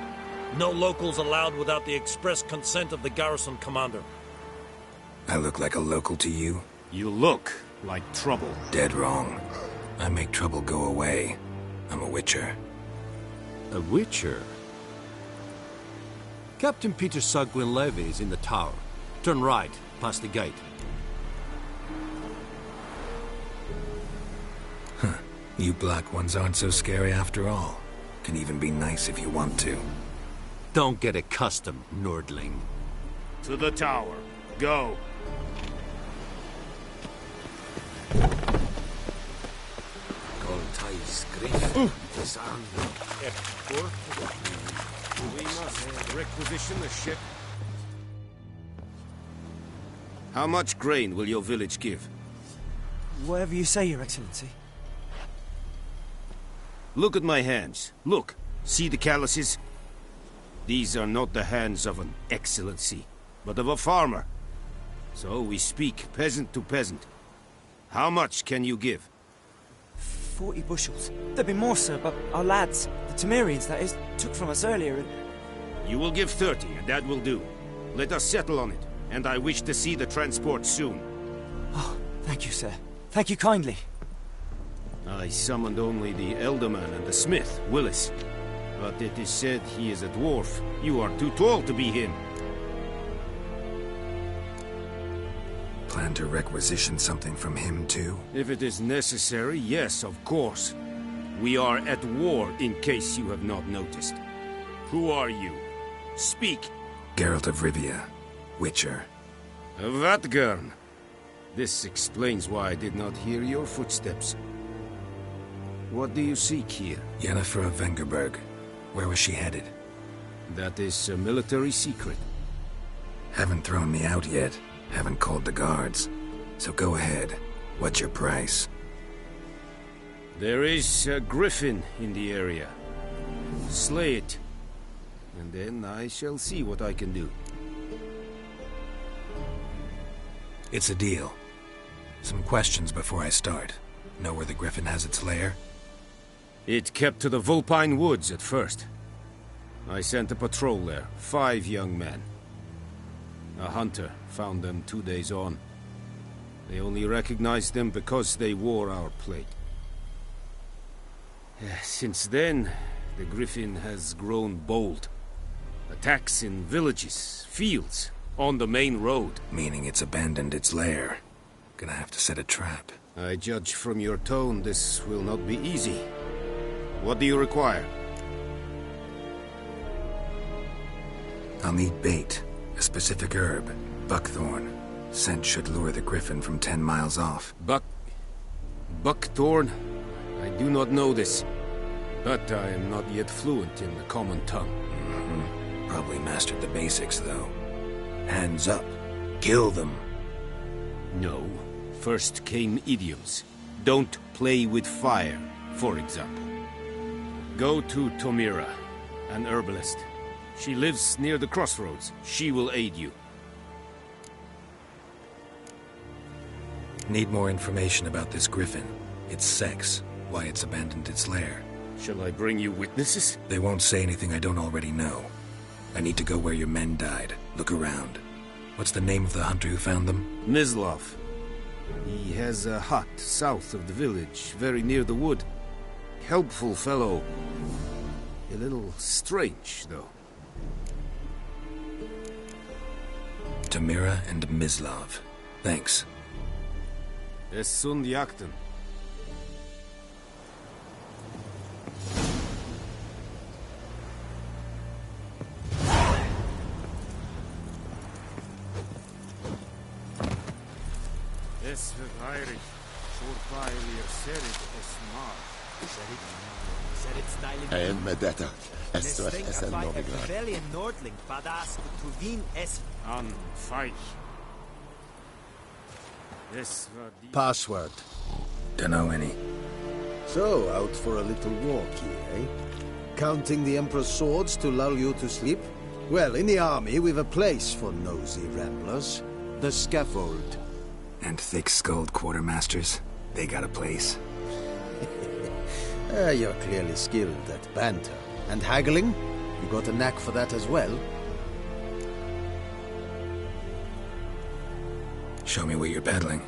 [SPEAKER 7] No locals allowed without the express consent of the garrison commander.
[SPEAKER 1] I look like a local to you?
[SPEAKER 19] You look like trouble.
[SPEAKER 1] Dead wrong. I make trouble go away. I'm a witcher.
[SPEAKER 7] A witcher? Captain Peter Sugwin Levy is in the tower. Turn right, past the gate.
[SPEAKER 1] Huh. You black ones aren't so scary after all. Can even be nice if you want to.
[SPEAKER 7] Don't get accustomed, Nordling.
[SPEAKER 19] To the tower. Go.
[SPEAKER 20] We must requisition the ship.
[SPEAKER 21] How much grain will your village give?
[SPEAKER 13] Whatever you say, Your Excellency.
[SPEAKER 21] Look at my hands. Look. See the calluses? These are not the hands of an excellency, but of a farmer. So we speak peasant to peasant. How much can you give?
[SPEAKER 13] 40 bushels. There'd be more, sir, but our lads, the Temerians, that is, took from us earlier and...
[SPEAKER 21] You will give 30, and that will do. Let us settle on it, and I wish to see the transport soon.
[SPEAKER 13] Oh, thank you, sir. Thank you kindly.
[SPEAKER 21] I summoned only the Elderman and the smith, Willis. But it is said he is a dwarf. You are too tall to be him.
[SPEAKER 1] Plan to requisition something from him, too?
[SPEAKER 21] If it is necessary, yes, of course. We are at war, in case you have not noticed. Who are you? Speak.
[SPEAKER 1] Geralt of Rivia, Witcher.
[SPEAKER 21] Vatgern. This explains why I did not hear your footsteps. What do you seek here?
[SPEAKER 1] Yennefer of Vengerberg. Where was she headed?
[SPEAKER 21] That is a military secret.
[SPEAKER 1] Haven't thrown me out yet. Haven't called the guards. So go ahead. What's your price?
[SPEAKER 21] There is a griffin in the area. Slay it. And then I shall see what I can do.
[SPEAKER 1] It's a deal. Some questions before I start. Know where the griffin has its lair?
[SPEAKER 21] It kept to the Vulpine Woods at first. I sent a patrol there, 5 young men. A hunter found them 2 days on. They only recognized them because they wore our plate. Since then, the griffin has grown bold. Attacks in villages, fields, on the main road.
[SPEAKER 1] Meaning it's abandoned its lair. Gonna have to set a trap.
[SPEAKER 21] I judge from your tone this will not be easy. What do you require?
[SPEAKER 1] I'll need bait. A specific herb. Buckthorn. Scent should lure the griffin from 10 miles off.
[SPEAKER 21] Buckthorn? I do not know this. But I am not yet fluent in the common tongue.
[SPEAKER 1] Probably mastered the basics, though. Hands up. Kill them.
[SPEAKER 21] No. First came idioms. Don't play with fire, for example. Go to Tomira, an herbalist. She lives near the crossroads. She will aid you.
[SPEAKER 1] Need more information about this griffin. Its sex, why it's abandoned its lair.
[SPEAKER 21] Shall I bring you witnesses?
[SPEAKER 1] They won't say anything I don't already know. I need to go where your men died. Look around. What's the name of the hunter who found them?
[SPEAKER 21] Mislav. He has a hut south of the village, very near the wood. Helpful fellow. A little strange, though.
[SPEAKER 1] Tamira and Mislav. Thanks.
[SPEAKER 21] Es sunt jakten. Es verweirig. Voorbijlier serit es maar.
[SPEAKER 8] En Medetta, esto es el Novigrad.
[SPEAKER 21] An feich.
[SPEAKER 4] Password.
[SPEAKER 1] Dunno any.
[SPEAKER 4] So, out for a little walk here, eh? Counting the Emperor's swords to lull you to sleep? Well, in the army, we've a place for nosy ramblers. The scaffold.
[SPEAKER 1] And thick-skulled quartermasters. They got a place.
[SPEAKER 4] You're clearly skilled at banter. And haggling? You got a knack for that as well?
[SPEAKER 1] Show me what you're peddling.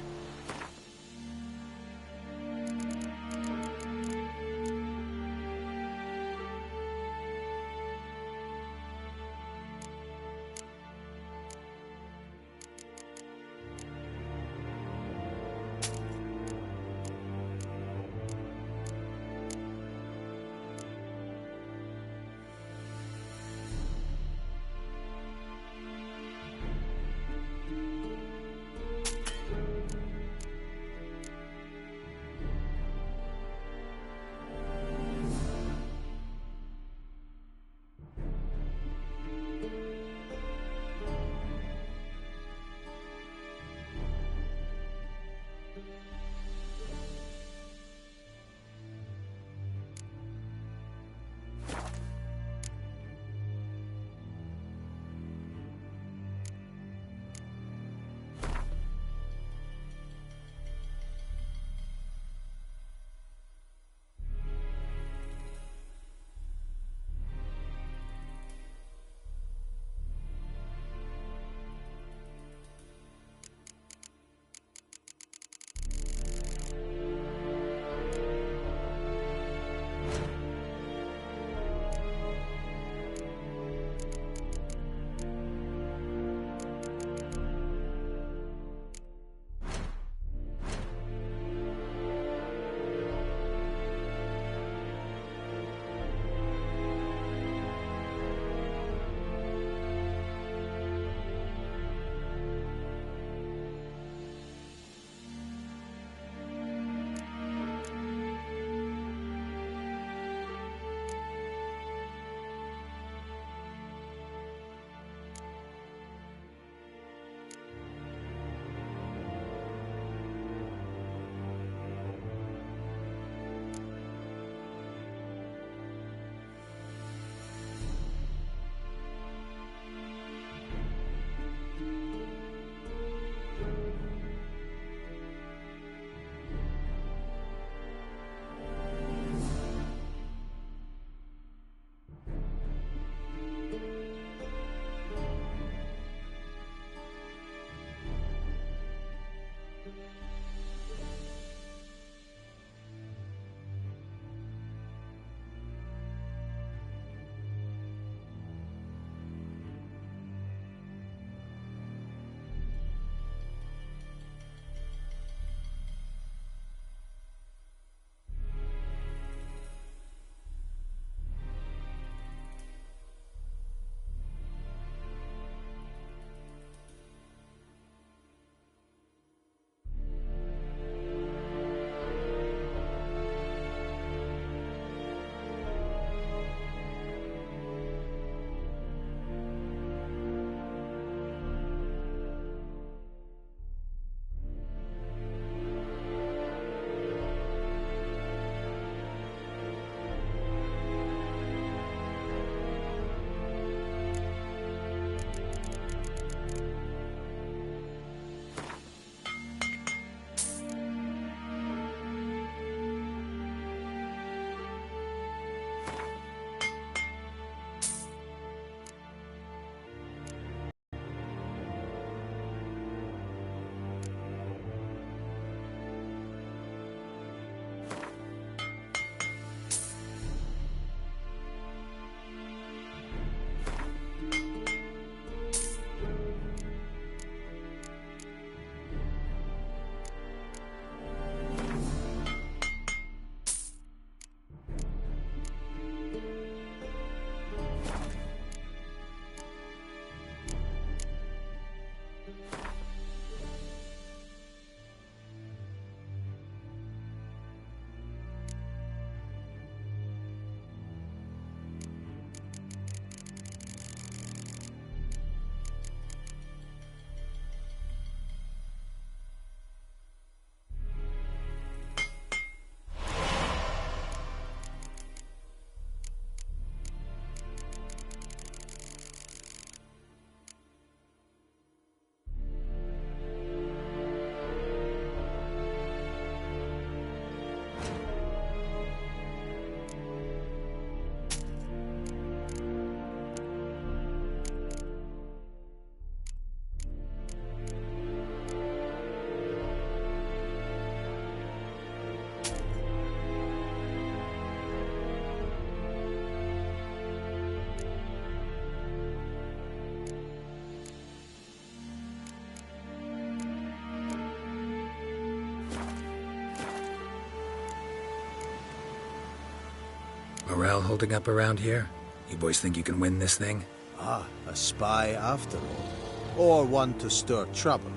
[SPEAKER 1] holding up around here? You boys think you can win this thing?
[SPEAKER 4] Ah, a spy after all. Or one to stir trouble.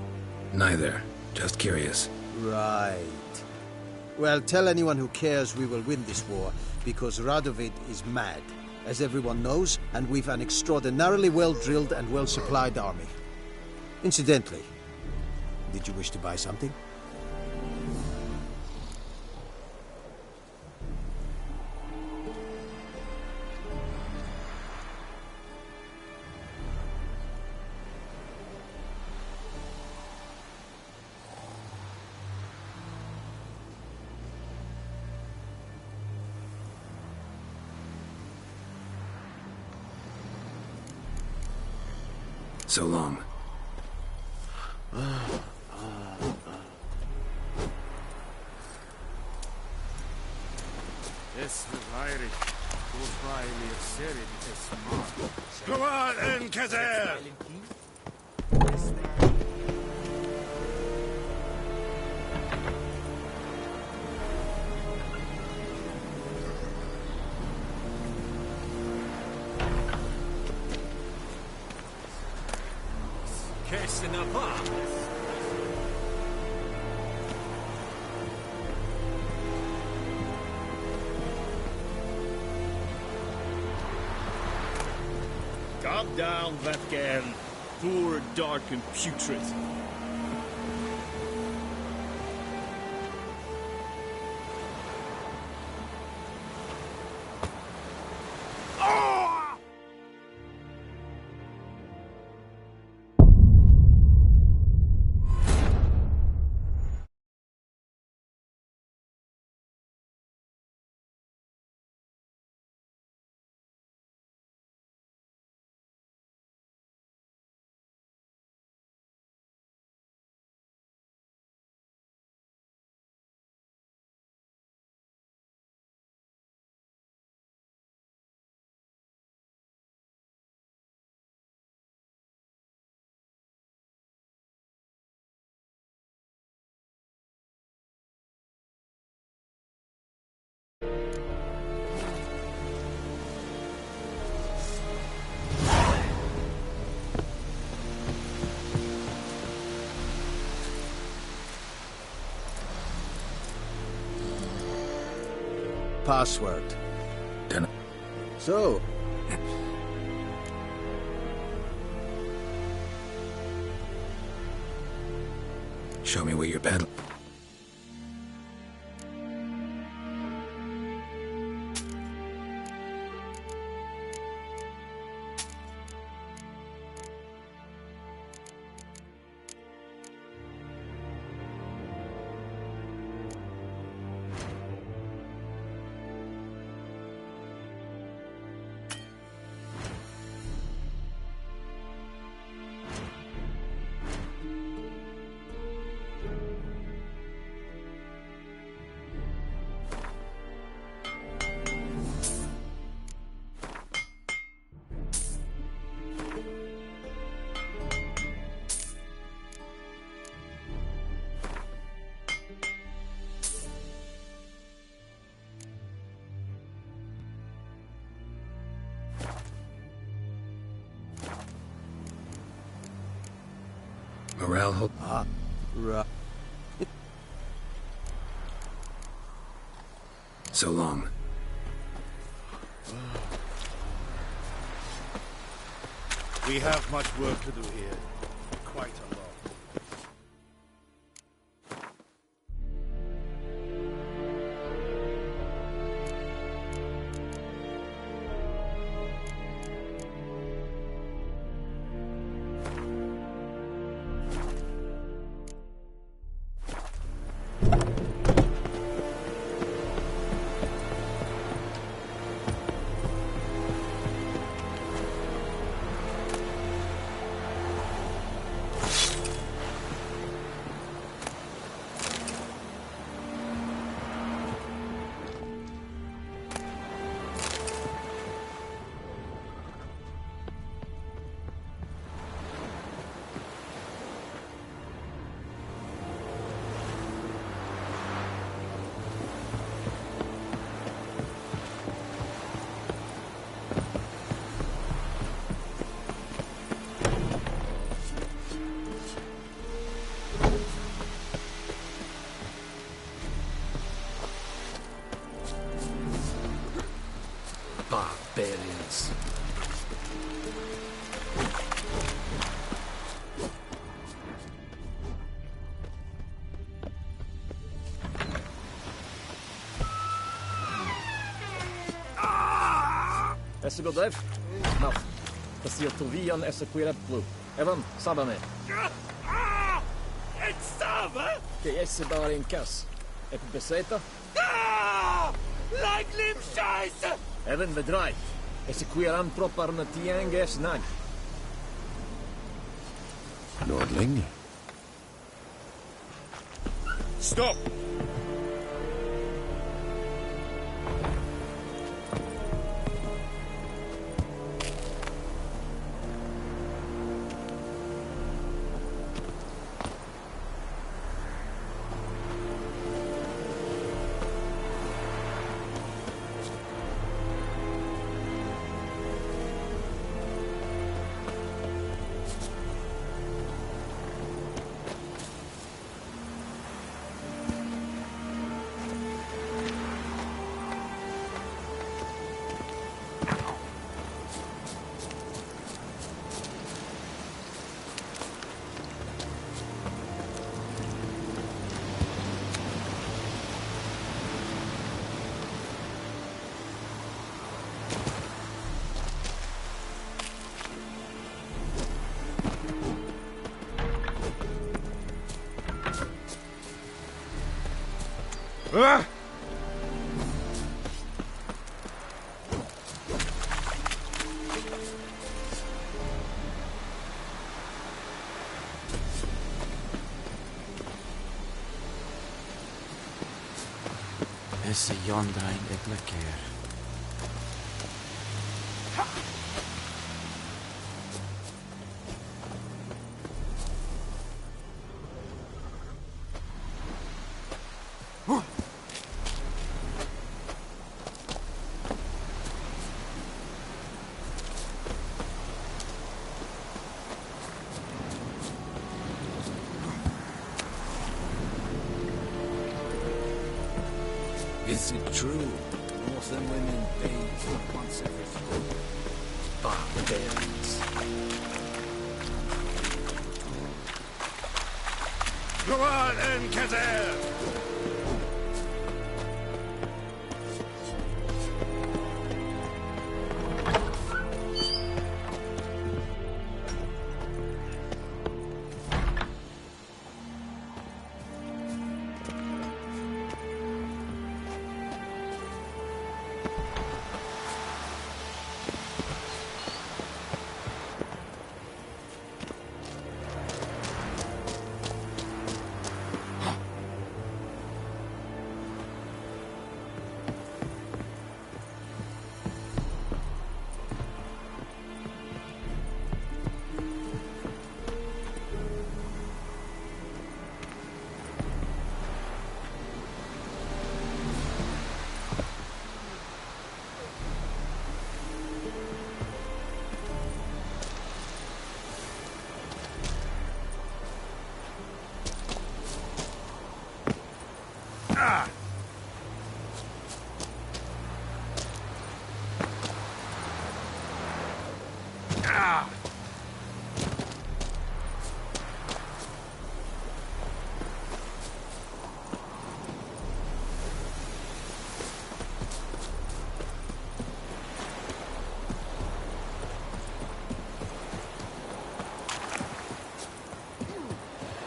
[SPEAKER 1] Neither. Just curious.
[SPEAKER 4] Right. Well, tell anyone who cares we will win this war, because Radovid is mad, as everyone knows, and we've an extraordinarily well-drilled and well-supplied army. Incidentally, did you wish to buy something?
[SPEAKER 1] So long.
[SPEAKER 20] Es Irish. Goes by me of Serid is smart.
[SPEAKER 19] Come on, then, Kazer!
[SPEAKER 2] Calm down, that girl. Poor, dark, and putrid.
[SPEAKER 4] Password.
[SPEAKER 1] Done.
[SPEAKER 4] So.
[SPEAKER 1] Show me where you're peddling. Morale hold.
[SPEAKER 4] Right.
[SPEAKER 1] So long.
[SPEAKER 19] We have much work to do here. Quite a lot.
[SPEAKER 14] Esse go dev? Não. Pasio Tovian essa queira blue. Evan, sábame.
[SPEAKER 7] It's Sava!
[SPEAKER 14] Que esse bar in kas. Ep beseta?
[SPEAKER 7] Like lim scheiße!
[SPEAKER 14] Evan bedrai. Esse queer proper na tianges nag.
[SPEAKER 3] Lordling?
[SPEAKER 7] Stop!
[SPEAKER 19] Ah!
[SPEAKER 13] Esse yonder ain't the glicker.
[SPEAKER 1] Is it true? Northern women bathe once every 4 barbarians.
[SPEAKER 19] Go on, Enkazer!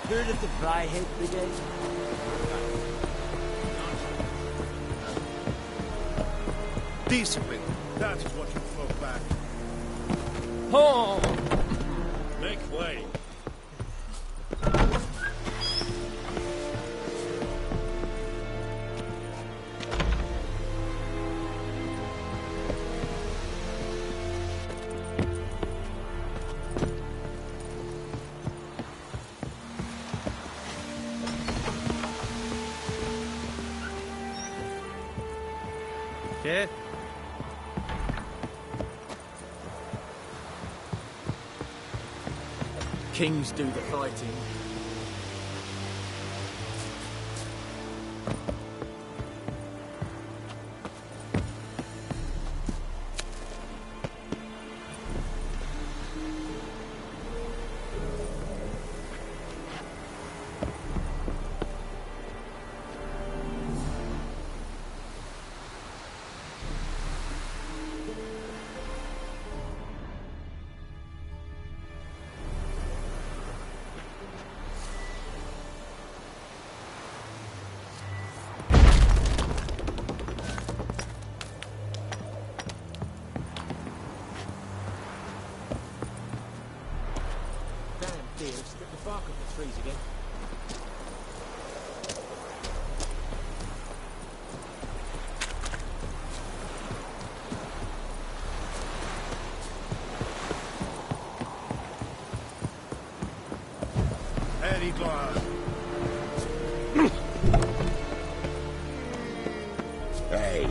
[SPEAKER 13] Heard of the Bryhead Brigade?
[SPEAKER 7] Discipline. That is what you folk lack.
[SPEAKER 14] Oh!
[SPEAKER 7] Make way.
[SPEAKER 17] Yeah?
[SPEAKER 14] Kings do the fighting.
[SPEAKER 20] deer have stripped the bark off the trees again.
[SPEAKER 19] Very glad.
[SPEAKER 3] Hey.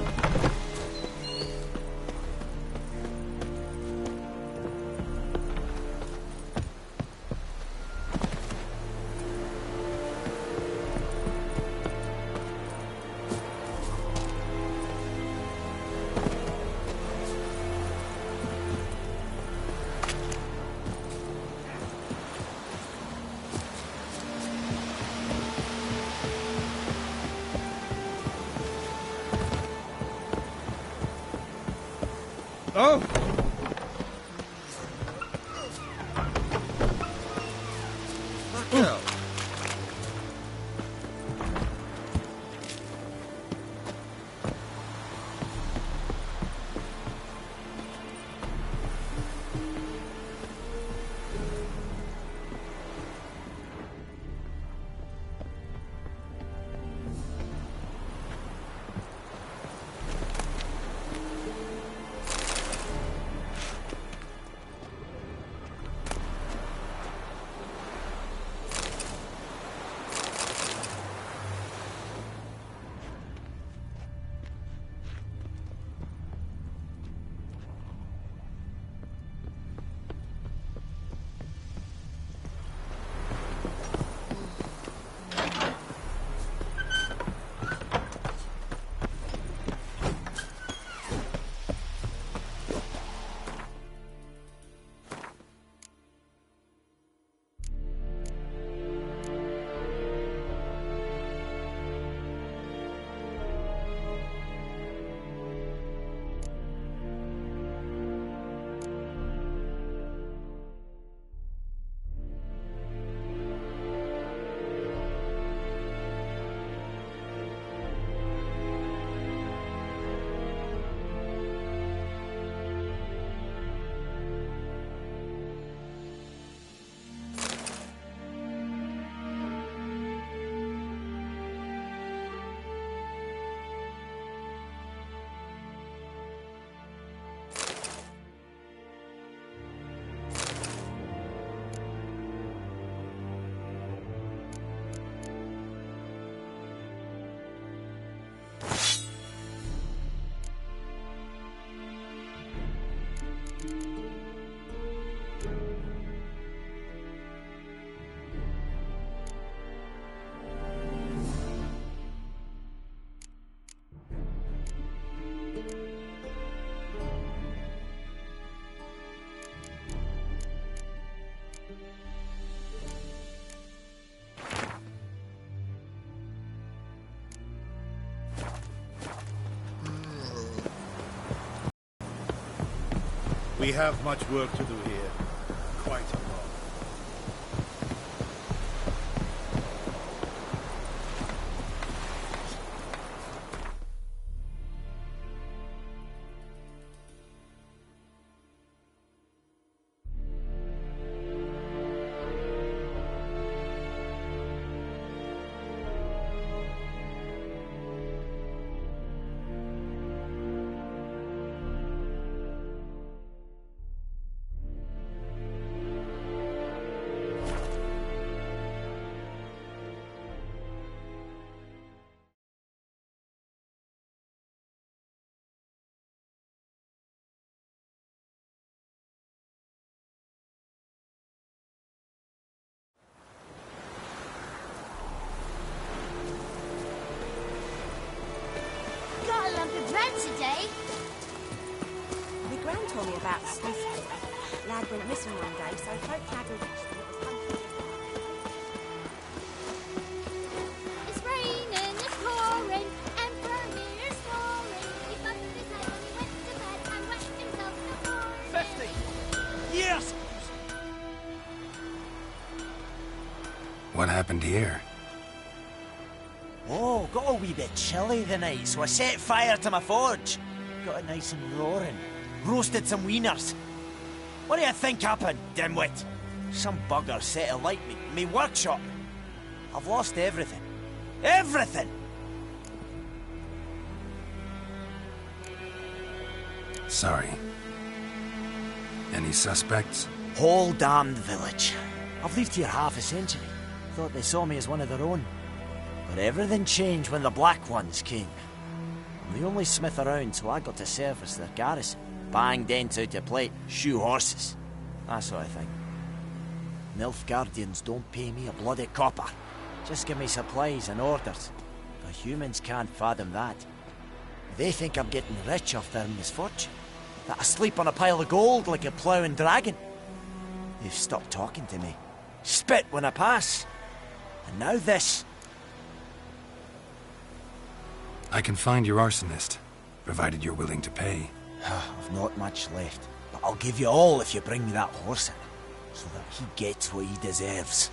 [SPEAKER 21] Oh!
[SPEAKER 19] Well. We have much work to do here. Quite a lot.
[SPEAKER 9] Got a lump of bread today.
[SPEAKER 10] My gran told me about the Smith boy. Lad went missing one day, so folk haggled it was country.
[SPEAKER 9] It's raining, it's pouring, Emperor Near's snoring. He bumped his head when he went to bed and wet himself in the morning.
[SPEAKER 16] 50! Yes!
[SPEAKER 1] What happened here?
[SPEAKER 13] Oh, got a wee bit chilly the night, so I set fire to my forge. Got it nice and roaring. Roasted some wieners. What do you think happened, dimwit? Some bugger set alight me workshop. I've lost everything. Everything!
[SPEAKER 1] Sorry. Any suspects?
[SPEAKER 13] Whole damned village. I've lived here half a century. Thought they saw me as one of their own. But everything changed when the Black Ones came. I'm the only smith around, so I got to service their garrison. Bang dents out your plate, shoe horses. That sort of thing. Nilfgaardians don't pay me a bloody copper. Just give me supplies and orders. The humans can't fathom that. They think I'm getting rich off their misfortune. That I sleep on a pile of gold like a ploughing dragon. They've stopped talking to me. Spit when I pass. And now this.
[SPEAKER 1] I can find your arsonist, provided you're willing to pay.
[SPEAKER 13] I've not much left, but I'll give you all if you bring me that horse in, so that he gets what he deserves.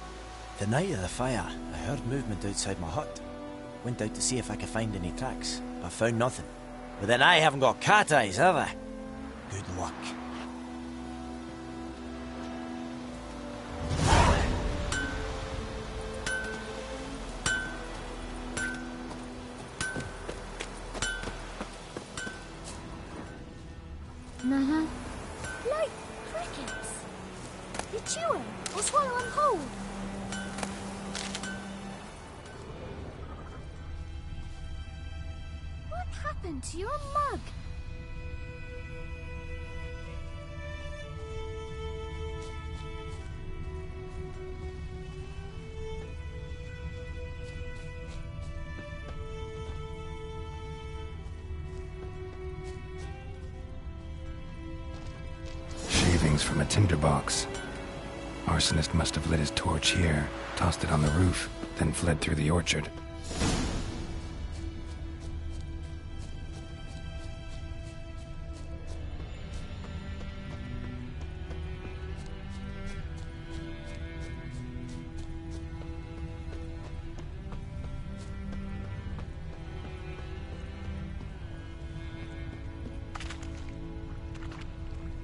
[SPEAKER 13] The night of the fire, I heard movement outside my hut. Went out to see if I could find any tracks, but found nothing. But then I haven't got cat eyes, have I? Good luck.
[SPEAKER 9] Nah. Like crickets. You chew 'em or swallow 'em whole. What happened to your mug?
[SPEAKER 1] From a tinderbox. Arsonist must have lit his torch here, tossed it on the roof, then fled through the orchard.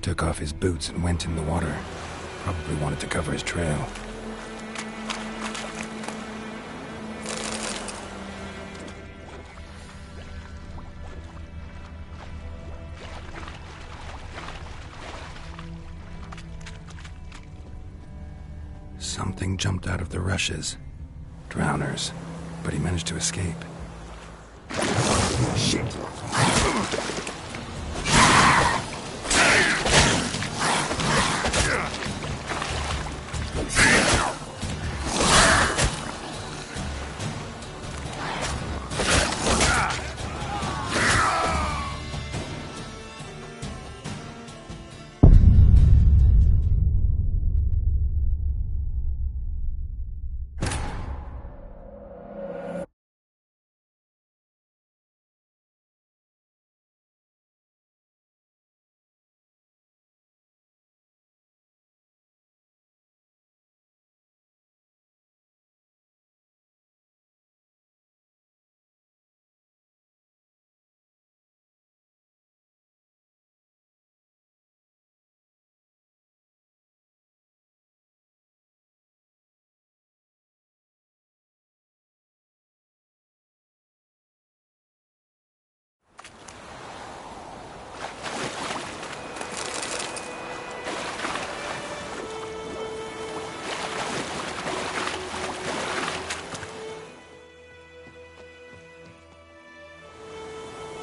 [SPEAKER 1] Took off his boots and went in the water. Probably wanted to cover his trail. Something jumped out of the rushes. Drowners. But he managed to escape. Shit!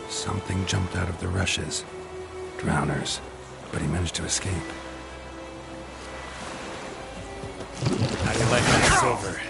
[SPEAKER 1] Something jumped out of the rushes. Drowners. But he managed to escape.
[SPEAKER 2] I can let that silver.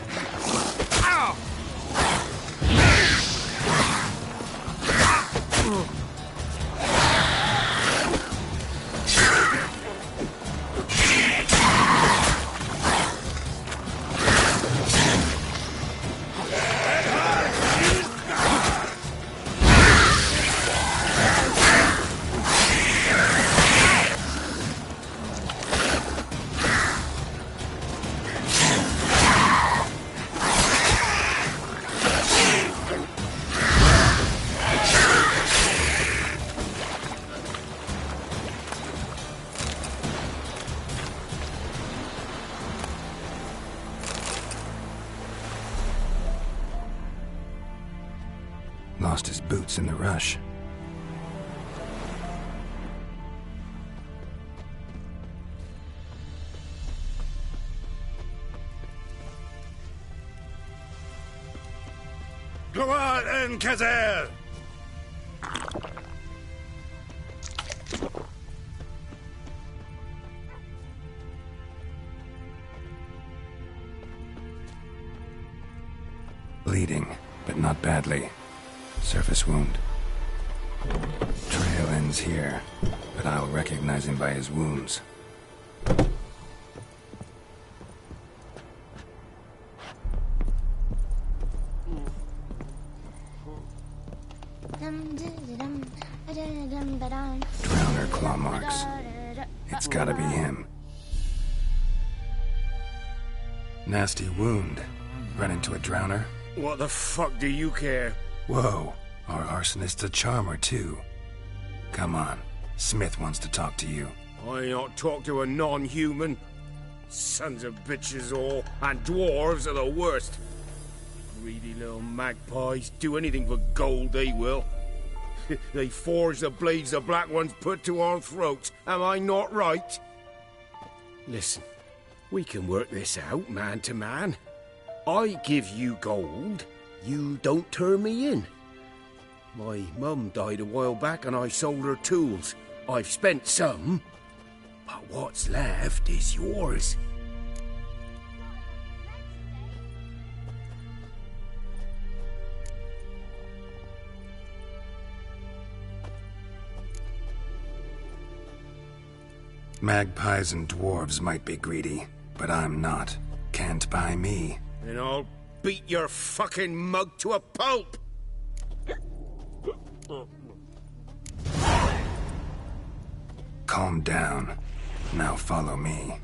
[SPEAKER 1] Lost his boots in the rush.
[SPEAKER 3] Go on, Enkazel!
[SPEAKER 1] Bleeding, but not badly. Surface wound. Trail ends here, but I'll recognize him by his wounds. Drowner claw marks. It's gotta be him. Nasty wound. Run into a drowner?
[SPEAKER 21] What the fuck do you care?
[SPEAKER 1] Whoa, our arsonist's a charmer too. Come on, Smith wants to talk to you.
[SPEAKER 21] I not talk to a non-human. Sons of bitches all, and dwarves are the worst. Greedy little magpies, do anything for gold, they will. They forge the blades the black ones put to our throats, am I not right? Listen, we can work this out man to man. I give you gold, you don't turn me in. My mum died a while back and I sold her tools. I've spent some, but what's left is yours.
[SPEAKER 1] Magpies and dwarves might be greedy, but I'm not. Can't buy me.
[SPEAKER 21] Then I'll beat your fucking mug to a pulp!
[SPEAKER 1] Calm down. Now follow me.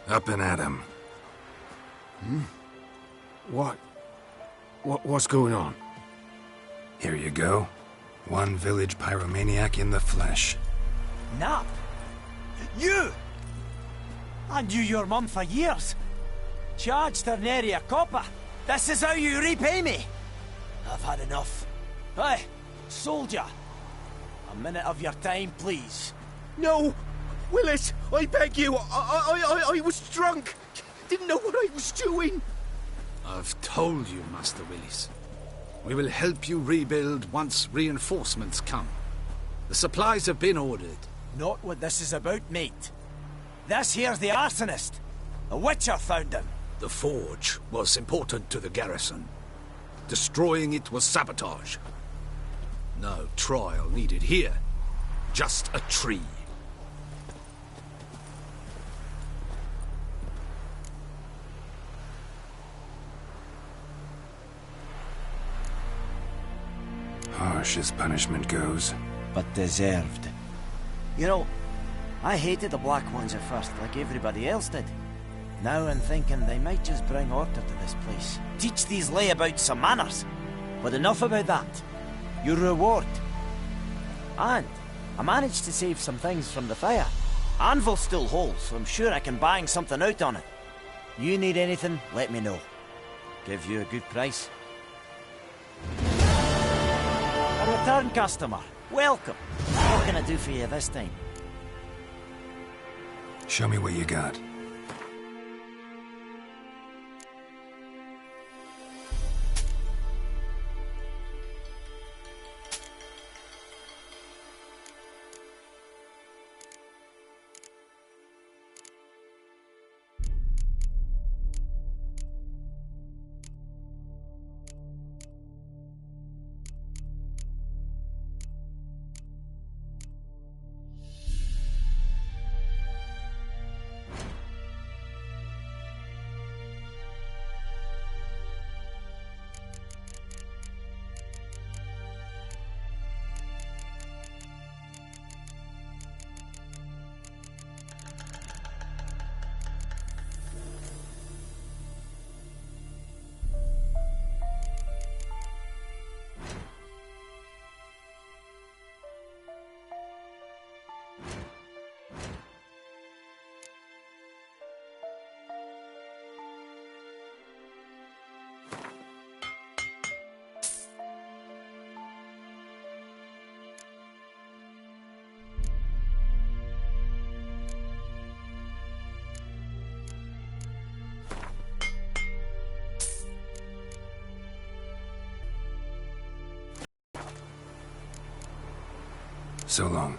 [SPEAKER 1] Up and at him.
[SPEAKER 21] What's going on?
[SPEAKER 1] Here you go. One village pyromaniac in the flesh.
[SPEAKER 13] Nap? You! I knew your mum for years. Charged her nary a copper. This is how you repay me. I've had enough. Hey, soldier. A minute of your time, please.
[SPEAKER 21] No! Willis, I beg you, I was drunk. Didn't know what I was doing.
[SPEAKER 12] I've told you, Master Willis. We will help you rebuild once reinforcements come. The supplies have been ordered.
[SPEAKER 13] Not what this is about, mate. This here's the arsonist. A witcher found him.
[SPEAKER 12] The forge was important to the garrison. Destroying it was sabotage. No trial needed here. Just a tree.
[SPEAKER 1] Harsh as punishment goes.
[SPEAKER 13] But deserved. You know, I hated the Black Ones at first, like everybody else did. Now I'm thinking they might just bring order to this place. Teach these layabouts some manners. But enough about that. Your reward. And I managed to save some things from the fire. Anvil still holds, so I'm sure I can bang something out on it. You need anything, let me know. Give you a good price. A return customer. Welcome. What can I do for you this time?
[SPEAKER 1] Show me what you got. So long.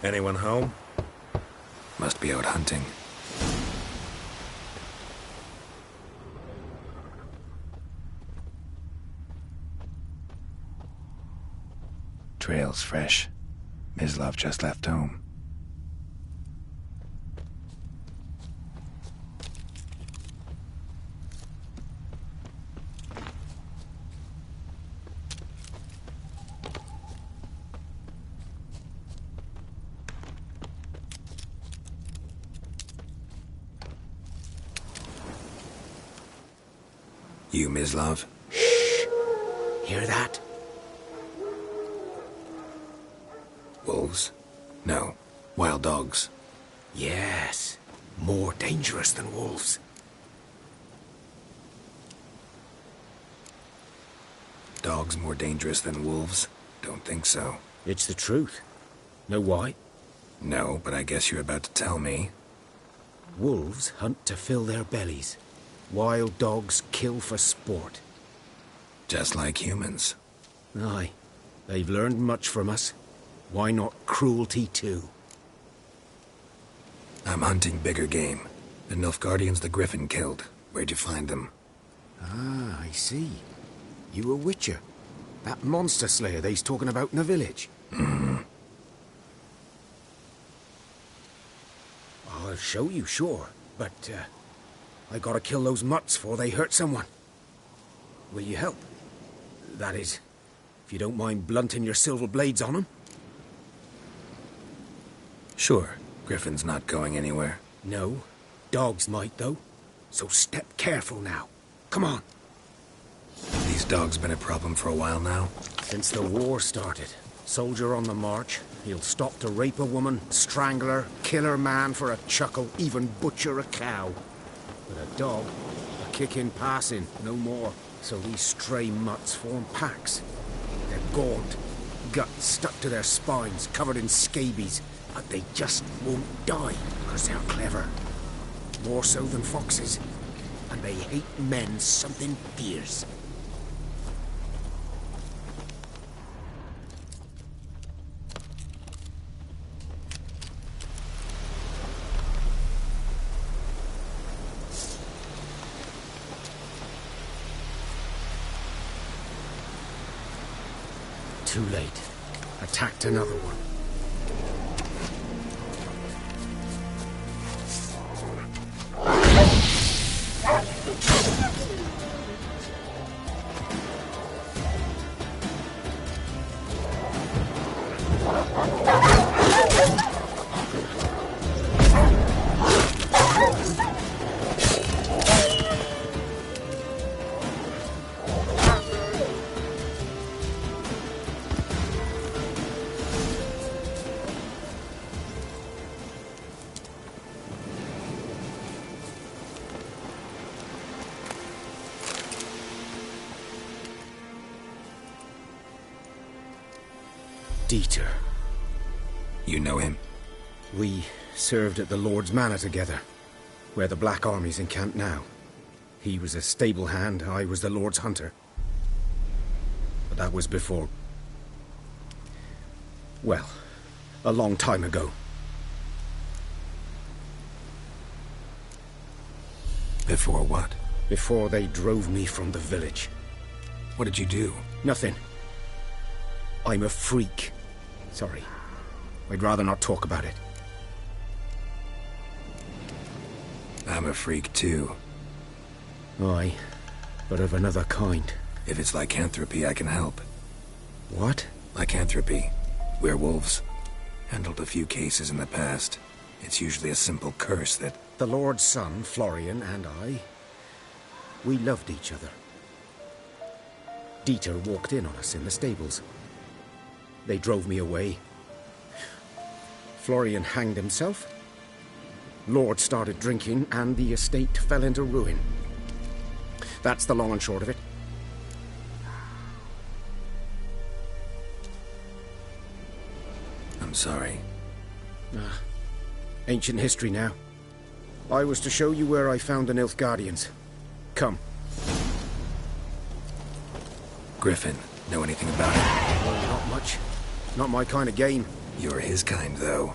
[SPEAKER 15] Anyone home?
[SPEAKER 1] Must be out hunting. Trail's fresh. Mislav just left home. You, Mislav?
[SPEAKER 15] Shh! Hear that?
[SPEAKER 1] Wolves? No. Wild dogs.
[SPEAKER 15] Yes. More dangerous than wolves.
[SPEAKER 1] Dogs more dangerous than wolves? Don't think so.
[SPEAKER 15] It's the truth. Know why?
[SPEAKER 1] No, but I guess you're about to tell me.
[SPEAKER 15] Wolves hunt to fill their bellies. Wild dogs kill for sport.
[SPEAKER 1] Just like humans.
[SPEAKER 15] Aye. They've learned much from us. Why not cruelty too?
[SPEAKER 1] I'm hunting bigger game. The Nilfgaardians the Griffin killed. Where'd you find them?
[SPEAKER 15] Ah, I see. You a witcher. That monster slayer they's talking about in the village.
[SPEAKER 1] Mm-hmm.
[SPEAKER 15] I'll show you, sure. But, I gotta kill those mutts before they hurt someone. Will you help? That is, if you don't mind blunting your silver blades on them.
[SPEAKER 1] Sure. Griffin's not going anywhere.
[SPEAKER 15] No. Dogs might, though. So step careful now. Come on.
[SPEAKER 1] These dogs been a problem for a while now?
[SPEAKER 15] Since the war started. Soldier on the march. He'll stop to rape a woman, strangle her, kill her man for a chuckle, even butcher a cow. But a dog, a kick in passing, no more. So these stray mutts form packs. They're gaunt, guts stuck to their spines, covered in scabies. But they just won't die, because they're clever. More so than foxes. And they hate men something fierce. Too late. Attacked another one. Dieter.
[SPEAKER 1] You know him?
[SPEAKER 15] We served at the Lord's Manor together, where the Black Army's encamped now. He was a stable hand, I was the Lord's hunter. But that was before... well, a long time ago.
[SPEAKER 1] Before what?
[SPEAKER 15] Before they drove me from the village.
[SPEAKER 1] What did you do?
[SPEAKER 15] Nothing. I'm a freak. Sorry. I'd rather not talk about it.
[SPEAKER 1] I'm a freak too.
[SPEAKER 15] Aye, but of another kind.
[SPEAKER 1] If it's lycanthropy, I can help.
[SPEAKER 15] What?
[SPEAKER 1] Lycanthropy. Werewolves. Handled a few cases in the past. It's usually a simple curse that...
[SPEAKER 15] The Lord's son, Florian, and I... we loved each other. Dieter walked in on us in the stables. They drove me away. Florian hanged himself. Lord started drinking, and the estate fell into ruin. That's the long and short of it.
[SPEAKER 1] I'm sorry.
[SPEAKER 15] Ancient history now. I was to show you where I found the Nilfgaardians. Come.
[SPEAKER 1] Griffin, know anything about it?
[SPEAKER 15] Oh, not much. Not my kind of game.
[SPEAKER 1] You're his kind, though.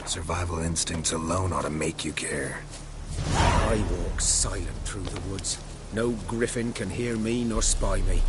[SPEAKER 1] Survival instincts alone ought to make you care.
[SPEAKER 15] I walk silent through the woods. No griffin can hear me nor spy me.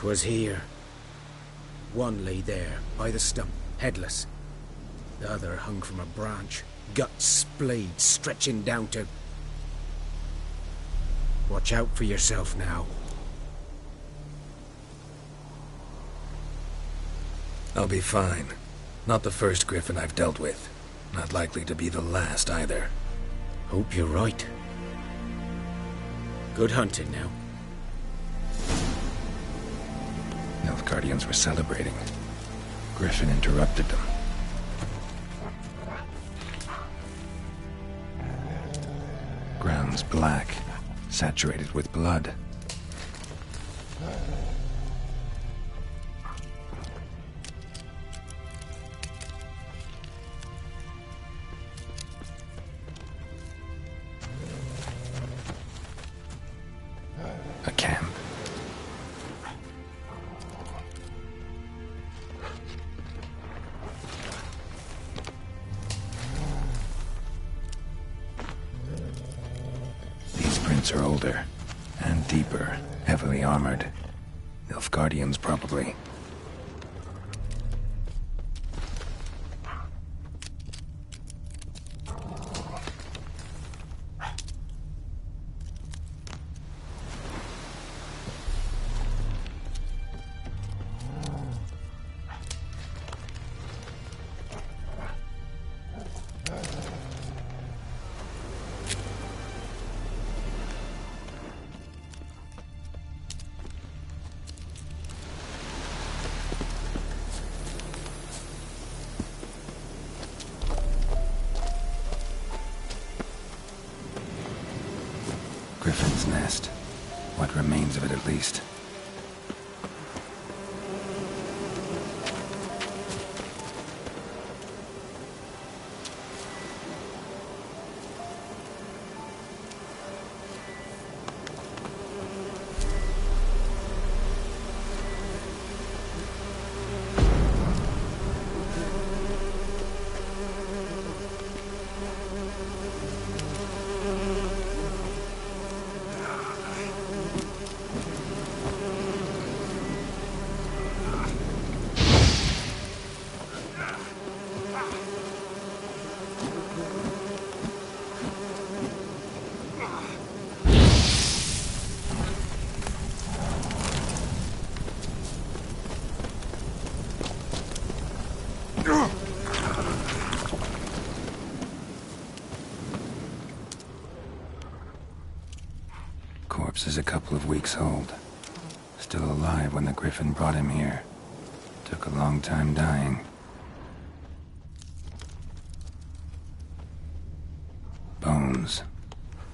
[SPEAKER 15] 'Twas here. One lay there, by the stump, headless. The other hung from a branch, guts splayed, stretching down to... Watch out for yourself now.
[SPEAKER 1] I'll be fine. Not the first griffin I've dealt with. Not likely to be the last, either.
[SPEAKER 15] Hope you're right. Good hunting now.
[SPEAKER 1] Nilfgaardians were celebrating. Griffin interrupted them. Ground's black, saturated with blood. A camp. These prints are older and deeper, heavily armored. Nilfgaardians, probably. Griffin's nest. What remains of it, at least. Corpse is a couple of weeks old. Still alive when the griffin brought him here. Took a long time dying. Bones.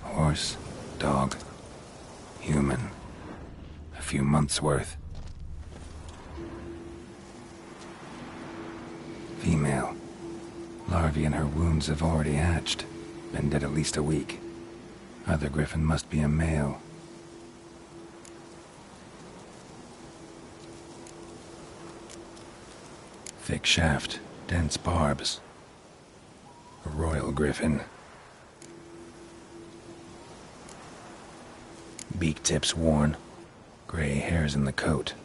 [SPEAKER 1] Horse, dog, human. A few months' worth. Female. Larvae in her wounds have already hatched. Been dead at least a week. Other griffin must be a male. Thick shaft, dense barbs. A royal griffin. Beak tips worn. Gray hairs in the coat.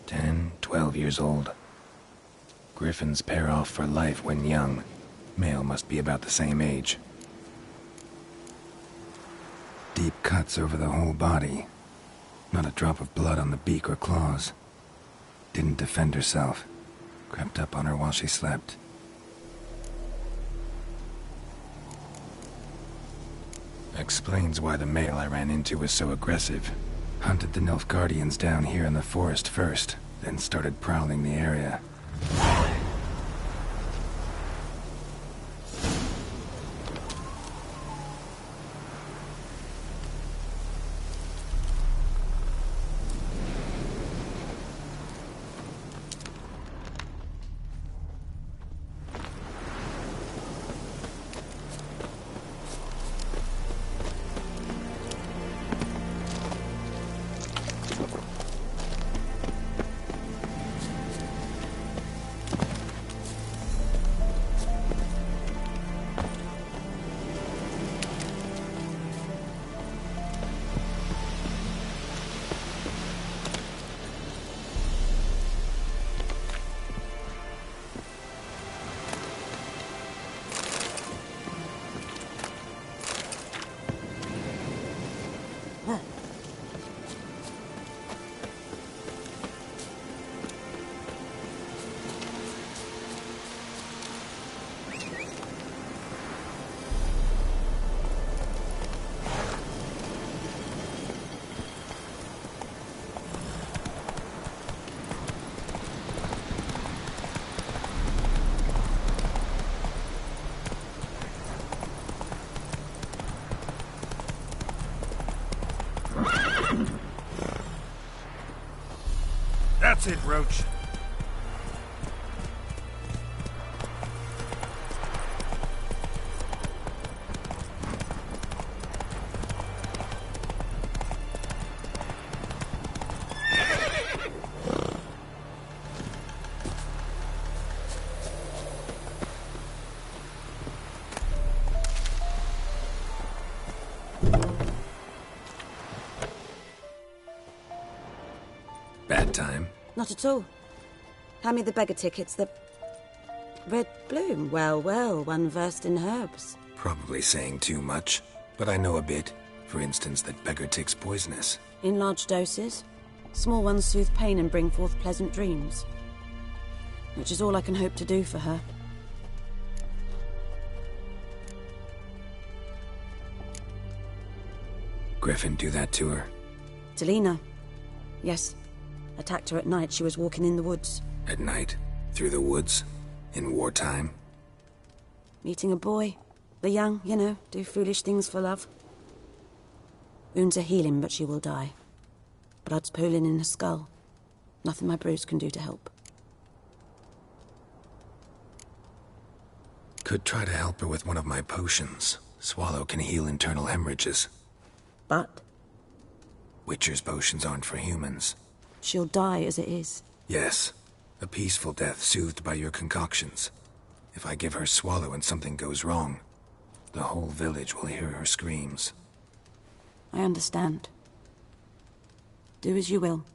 [SPEAKER 1] 10, 12 years old. Griffins pair off for life when young. Male must be about the same age. Deep cuts over the whole body. Not a drop of blood on the beak or claws. Didn't defend herself. Crept up on her while she slept. Explains why the male I ran into was so aggressive. Hunted the Nilfgaardians down here in the forest first, then started prowling the area.
[SPEAKER 20] That's it, Roach.
[SPEAKER 1] Bad time?
[SPEAKER 10] Not at all. Hand me the beggar tickets, the... Red bloom. Well, well, one versed in herbs.
[SPEAKER 1] Probably saying too much, but I know a bit. For instance, that beggar tick's poisonous.
[SPEAKER 10] In large doses. Small ones soothe pain and bring forth pleasant dreams. Which is all I can hope to do for her.
[SPEAKER 1] Griffin do that to her?
[SPEAKER 10] Delina. Yes. Attacked her at night. She was walking in the woods.
[SPEAKER 1] At night? Through the woods? In wartime?
[SPEAKER 10] Meeting a boy. The young, you know, do foolish things for love. Wounds are healing, but she will die. Blood's pooling in her skull. Nothing my bruise can do to help.
[SPEAKER 1] Could try to help her with one of my potions. Swallow can heal internal hemorrhages.
[SPEAKER 10] But?
[SPEAKER 1] Witcher's potions aren't for humans.
[SPEAKER 10] She'll die as it is.
[SPEAKER 1] Yes. A peaceful death soothed by your concoctions. If I give her Swallow and something goes wrong, the whole village will hear her screams.
[SPEAKER 10] I understand. Do as you will.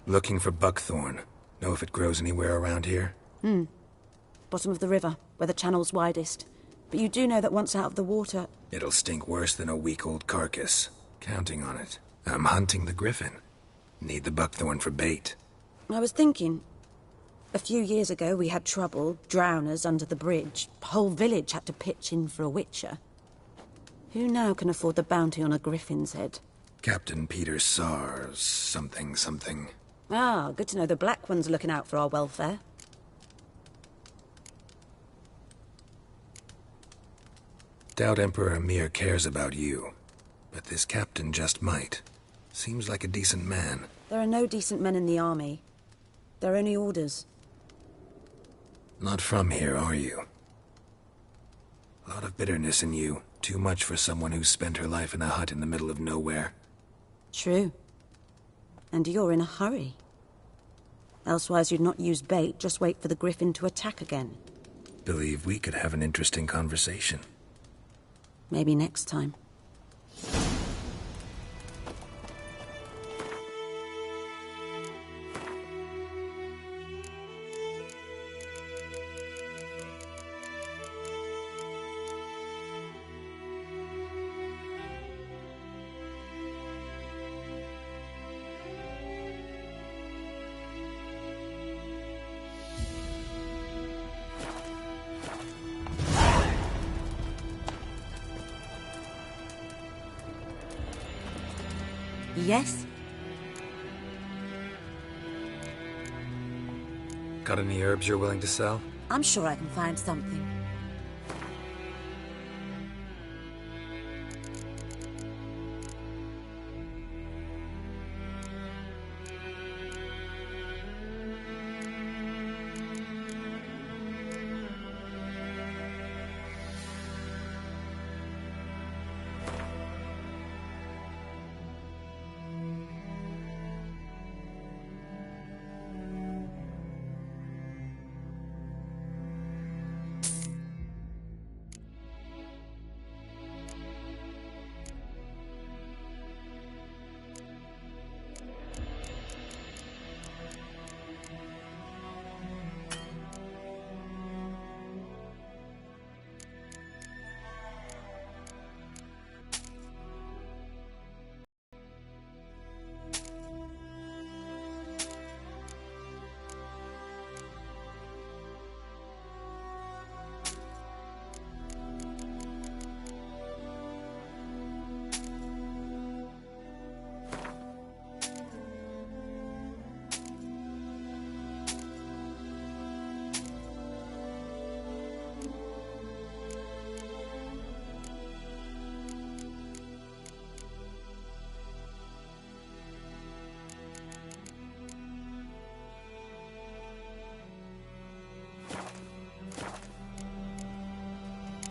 [SPEAKER 1] Looking for buckthorn. Know if it grows anywhere around here?
[SPEAKER 10] Bottom of the river, where the channel's widest. But you do know that once out of the water...
[SPEAKER 1] It'll stink worse than a week-old carcass. Counting on it. I'm hunting the griffin. Need the buckthorn for bait.
[SPEAKER 10] I was thinking... A few years ago we had trouble, drowners under the bridge. Whole village had to pitch in for a witcher. Who now can afford the bounty on a griffin's head?
[SPEAKER 1] Captain Peter Sars, something.
[SPEAKER 10] Ah, good to know the Black One's looking out for our welfare.
[SPEAKER 1] Doubt Emperor Emir cares about you. But this captain just might. Seems like a decent man.
[SPEAKER 10] There are no decent men in the army. They're only orders.
[SPEAKER 1] Not from here, are you? A lot of bitterness in you. Too much for someone who's spent her life in a hut in the middle of nowhere.
[SPEAKER 10] True. And you're in a hurry. Elsewise you'd not use bait, just wait for the griffin to attack again.
[SPEAKER 1] Believe we could have an interesting conversation.
[SPEAKER 10] Maybe next time. Yes?
[SPEAKER 1] Got any herbs you're willing to sell?
[SPEAKER 10] I'm sure I can find something.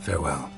[SPEAKER 1] Farewell.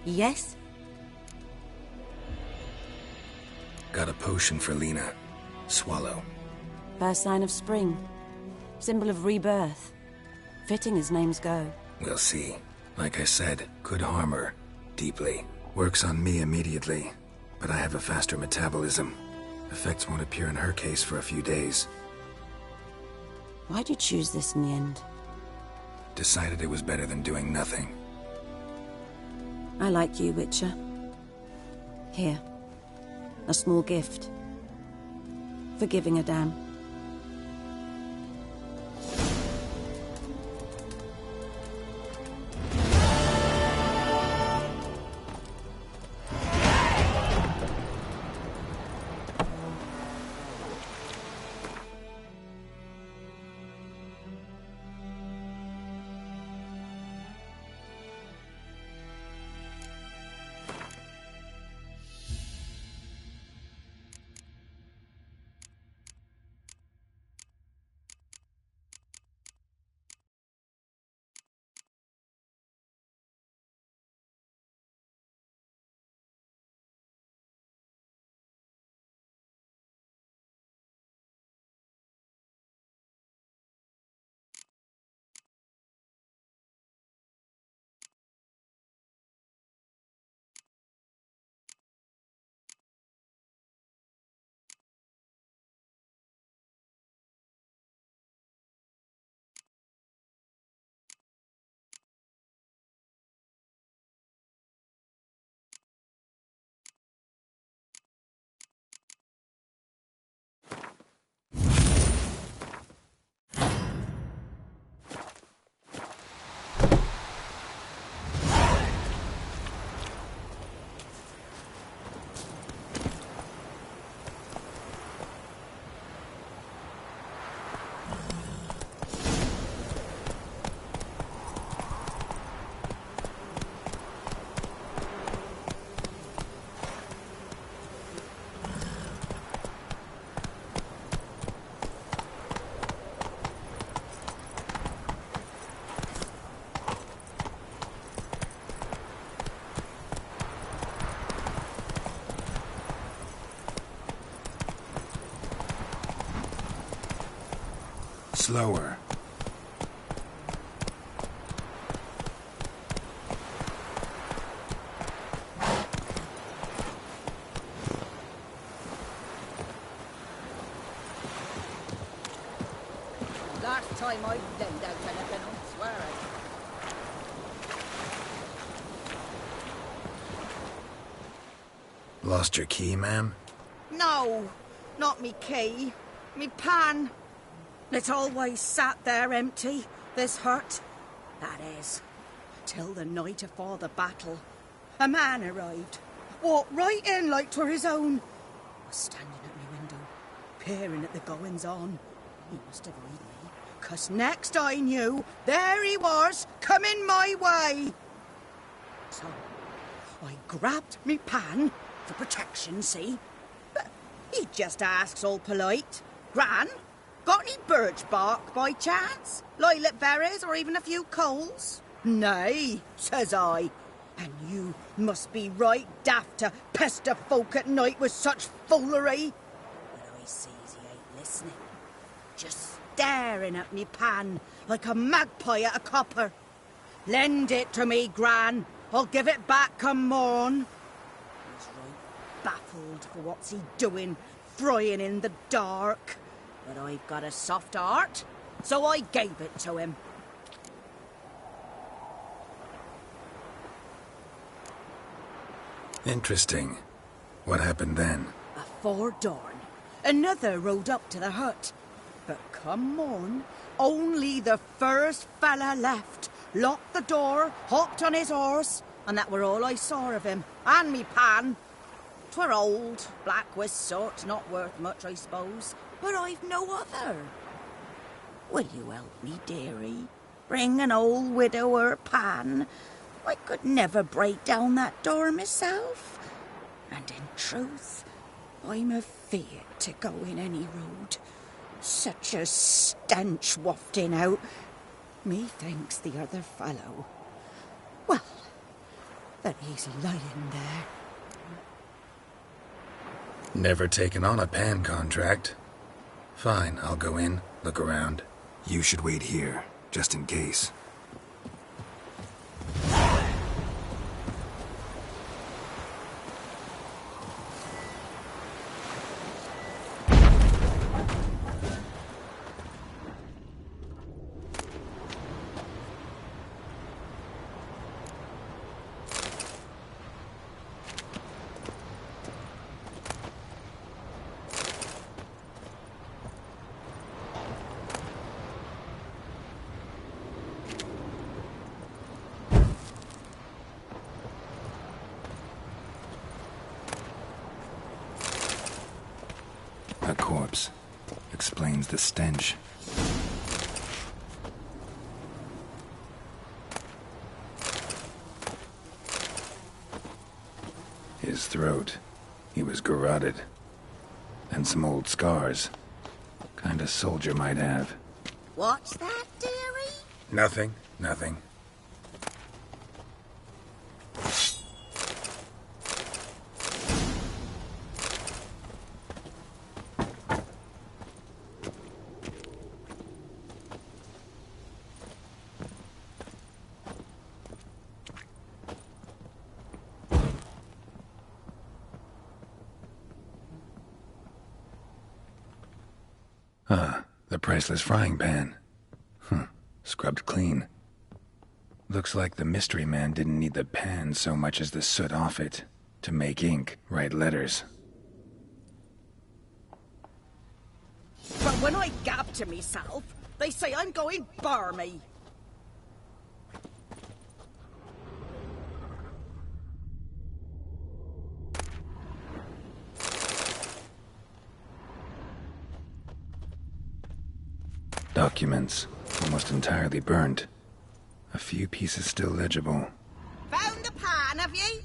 [SPEAKER 10] Yes?
[SPEAKER 1] Got a potion for Lena. Swallow.
[SPEAKER 10] First sign of spring. Symbol of rebirth. Fitting as names go.
[SPEAKER 1] We'll see. Like I said, could harm her. Deeply. Works on me immediately. But I have a faster metabolism. Effects won't appear in her case for a few days.
[SPEAKER 10] Why'd you choose this in the end?
[SPEAKER 1] Decided it was better than doing nothing.
[SPEAKER 10] I like you, Witcher. Here. A small gift. For giving a damn.
[SPEAKER 1] Slower.
[SPEAKER 11] Last time I laid out anything, I swear it.
[SPEAKER 1] Lost your key, ma'am?
[SPEAKER 11] No, not me key. Me pan. It's always sat there empty, this hut. That is, till the night afore the battle. A man arrived, walked right in like 'twere his own. Was standing at me window, peering at the goings-on. He must have read me, 'cause next I knew, there he was, coming my way. So, I grabbed me pan, for protection, see? But he just asks all polite, Gran, got any birch bark by chance? Lilac berries or even a few coals? Nay, says I. And you must be right daft to pester folk at night with such foolery. But I sees he ain't listening. Just staring at me pan like a magpie at a copper. Lend it to me, Gran. I'll give it back come morn. He's right baffled for what's he doing, frying in the dark. But I've got a soft heart, so I gave it to him.
[SPEAKER 1] Interesting. What happened then?
[SPEAKER 11] Afore dawn, another rode up to the hut. But come morn, only the first fella left, locked the door, hopped on his horse, and that were all I saw of him, and me pan. 'Twere old, black with soot, not worth much, I suppose, but I've no other. Will you help me, dearie? Bring an old widower pan. I could never break down that door myself. And in truth, I'm afeard to go in any road. Such a stench wafting out. Methinks the other fellow, well, that he's lying there.
[SPEAKER 1] Never taken on a pan contract. Fine, I'll go in, look around. You should wait here, just in case. A corpse. Explains the stench. His throat. He was garroted. And some old scars. Kind a soldier might have.
[SPEAKER 11] What's that, dearie?
[SPEAKER 1] Nothing. The priceless frying pan. Scrubbed clean. Looks like the mystery man didn't need the pan so much as the soot off it to make ink, write letters.
[SPEAKER 11] But when I gab to myself, they say I'm going barmy.
[SPEAKER 1] Documents, almost entirely burnt. A few pieces still legible.
[SPEAKER 11] Found the pan, have ye?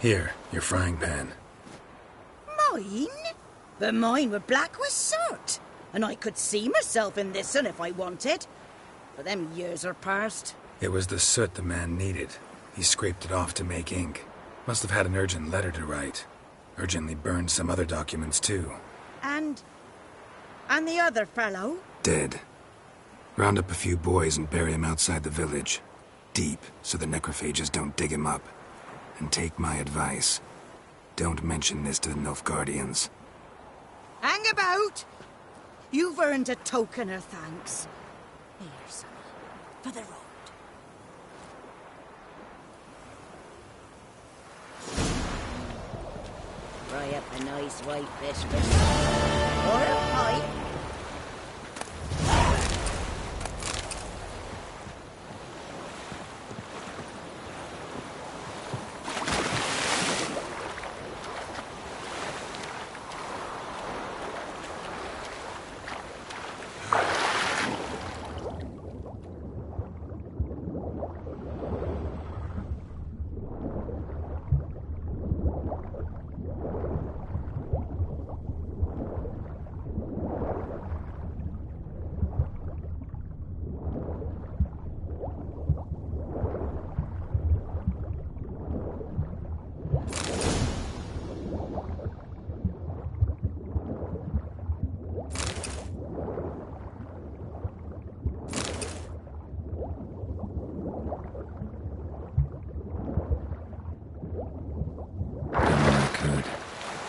[SPEAKER 1] Here, your frying pan.
[SPEAKER 11] Mine? But mine were black with soot. And I could see myself in this one if I wanted. But them years are past.
[SPEAKER 1] It was the soot the man needed. He scraped it off to make ink. Must have had an urgent letter to write. Urgently burned some other documents, too.
[SPEAKER 11] And the other fellow?
[SPEAKER 1] Dead. Round up a few boys and bury him outside the village. Deep, so the necrophages don't dig him up. And take my advice. Don't mention this to the Nilfgaardians.
[SPEAKER 11] Hang about! You've earned a token of thanks. Here, sonny, for the road.
[SPEAKER 10] Fry up a nice white biscuit. Or a pipe.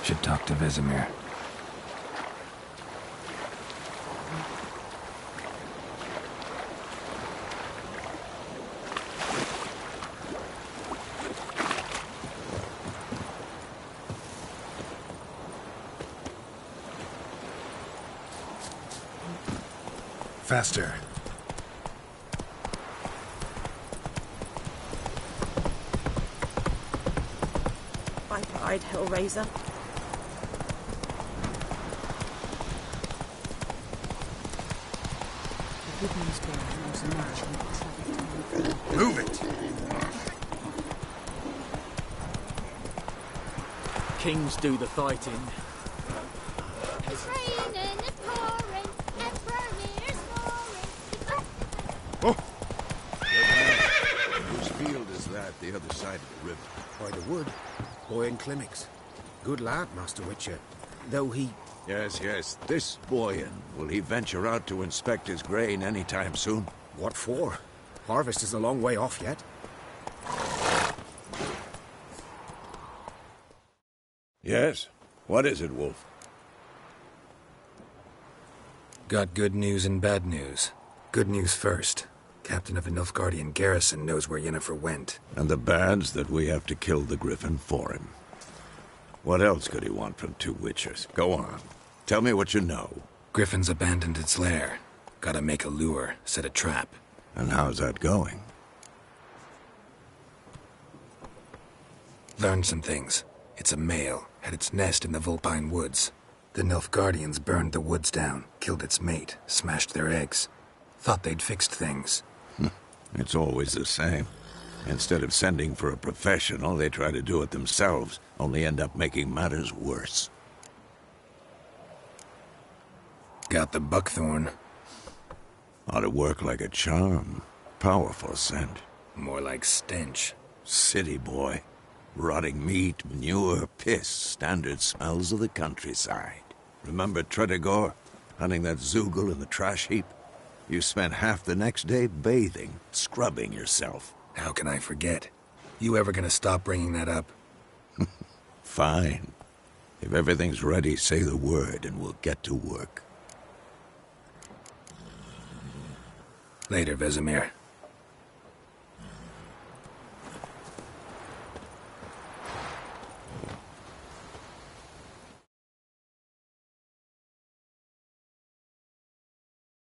[SPEAKER 1] Should talk to Vesemir. Faster.
[SPEAKER 10] By pride, Hellraiser.
[SPEAKER 15] Move it!
[SPEAKER 17] Kings do the fighting.
[SPEAKER 9] It's raining, it's pouring, and Vermeer's snoring.
[SPEAKER 3] Whose field is that, the other side of the river?
[SPEAKER 15] By the wood. Boyan Clemmix. Good lad, Master Witcher. Though he...
[SPEAKER 3] Yes, this Boyan. Will he venture out to inspect his grain any time soon?
[SPEAKER 15] What for? Harvest is a long way off yet.
[SPEAKER 3] Yes? What is it, Wolf?
[SPEAKER 1] Got good news and bad news. Good news first. Captain of the Nilfgaardian garrison knows where Yennefer went.
[SPEAKER 3] And the bad's that we have to kill the Griffin for him. What else could he want from two Witchers? Go on. Tell me what you know.
[SPEAKER 1] Griffin's abandoned its lair. Gotta make a lure, set a trap.
[SPEAKER 3] And how's that going?
[SPEAKER 1] Learned some things. It's a male, had its nest in the Vulpine Woods. The Nilfgaardians burned the woods down, killed its mate, smashed their eggs. Thought they'd fixed things.
[SPEAKER 3] It's always the same. Instead of sending for a professional, they try to do it themselves, only end up making matters worse.
[SPEAKER 1] Got the buckthorn.
[SPEAKER 3] Ought to work like a charm. Powerful scent.
[SPEAKER 1] More like stench.
[SPEAKER 3] City boy. Rotting meat, manure, piss, standard smells of the countryside. Remember Tredegor? Hunting that Zoogle in the trash heap? You spent half the next day bathing, scrubbing yourself.
[SPEAKER 1] How can I forget? You ever gonna stop bringing that up?
[SPEAKER 3] Fine. If everything's ready, say the word and we'll get to work.
[SPEAKER 1] Later, Vesemir.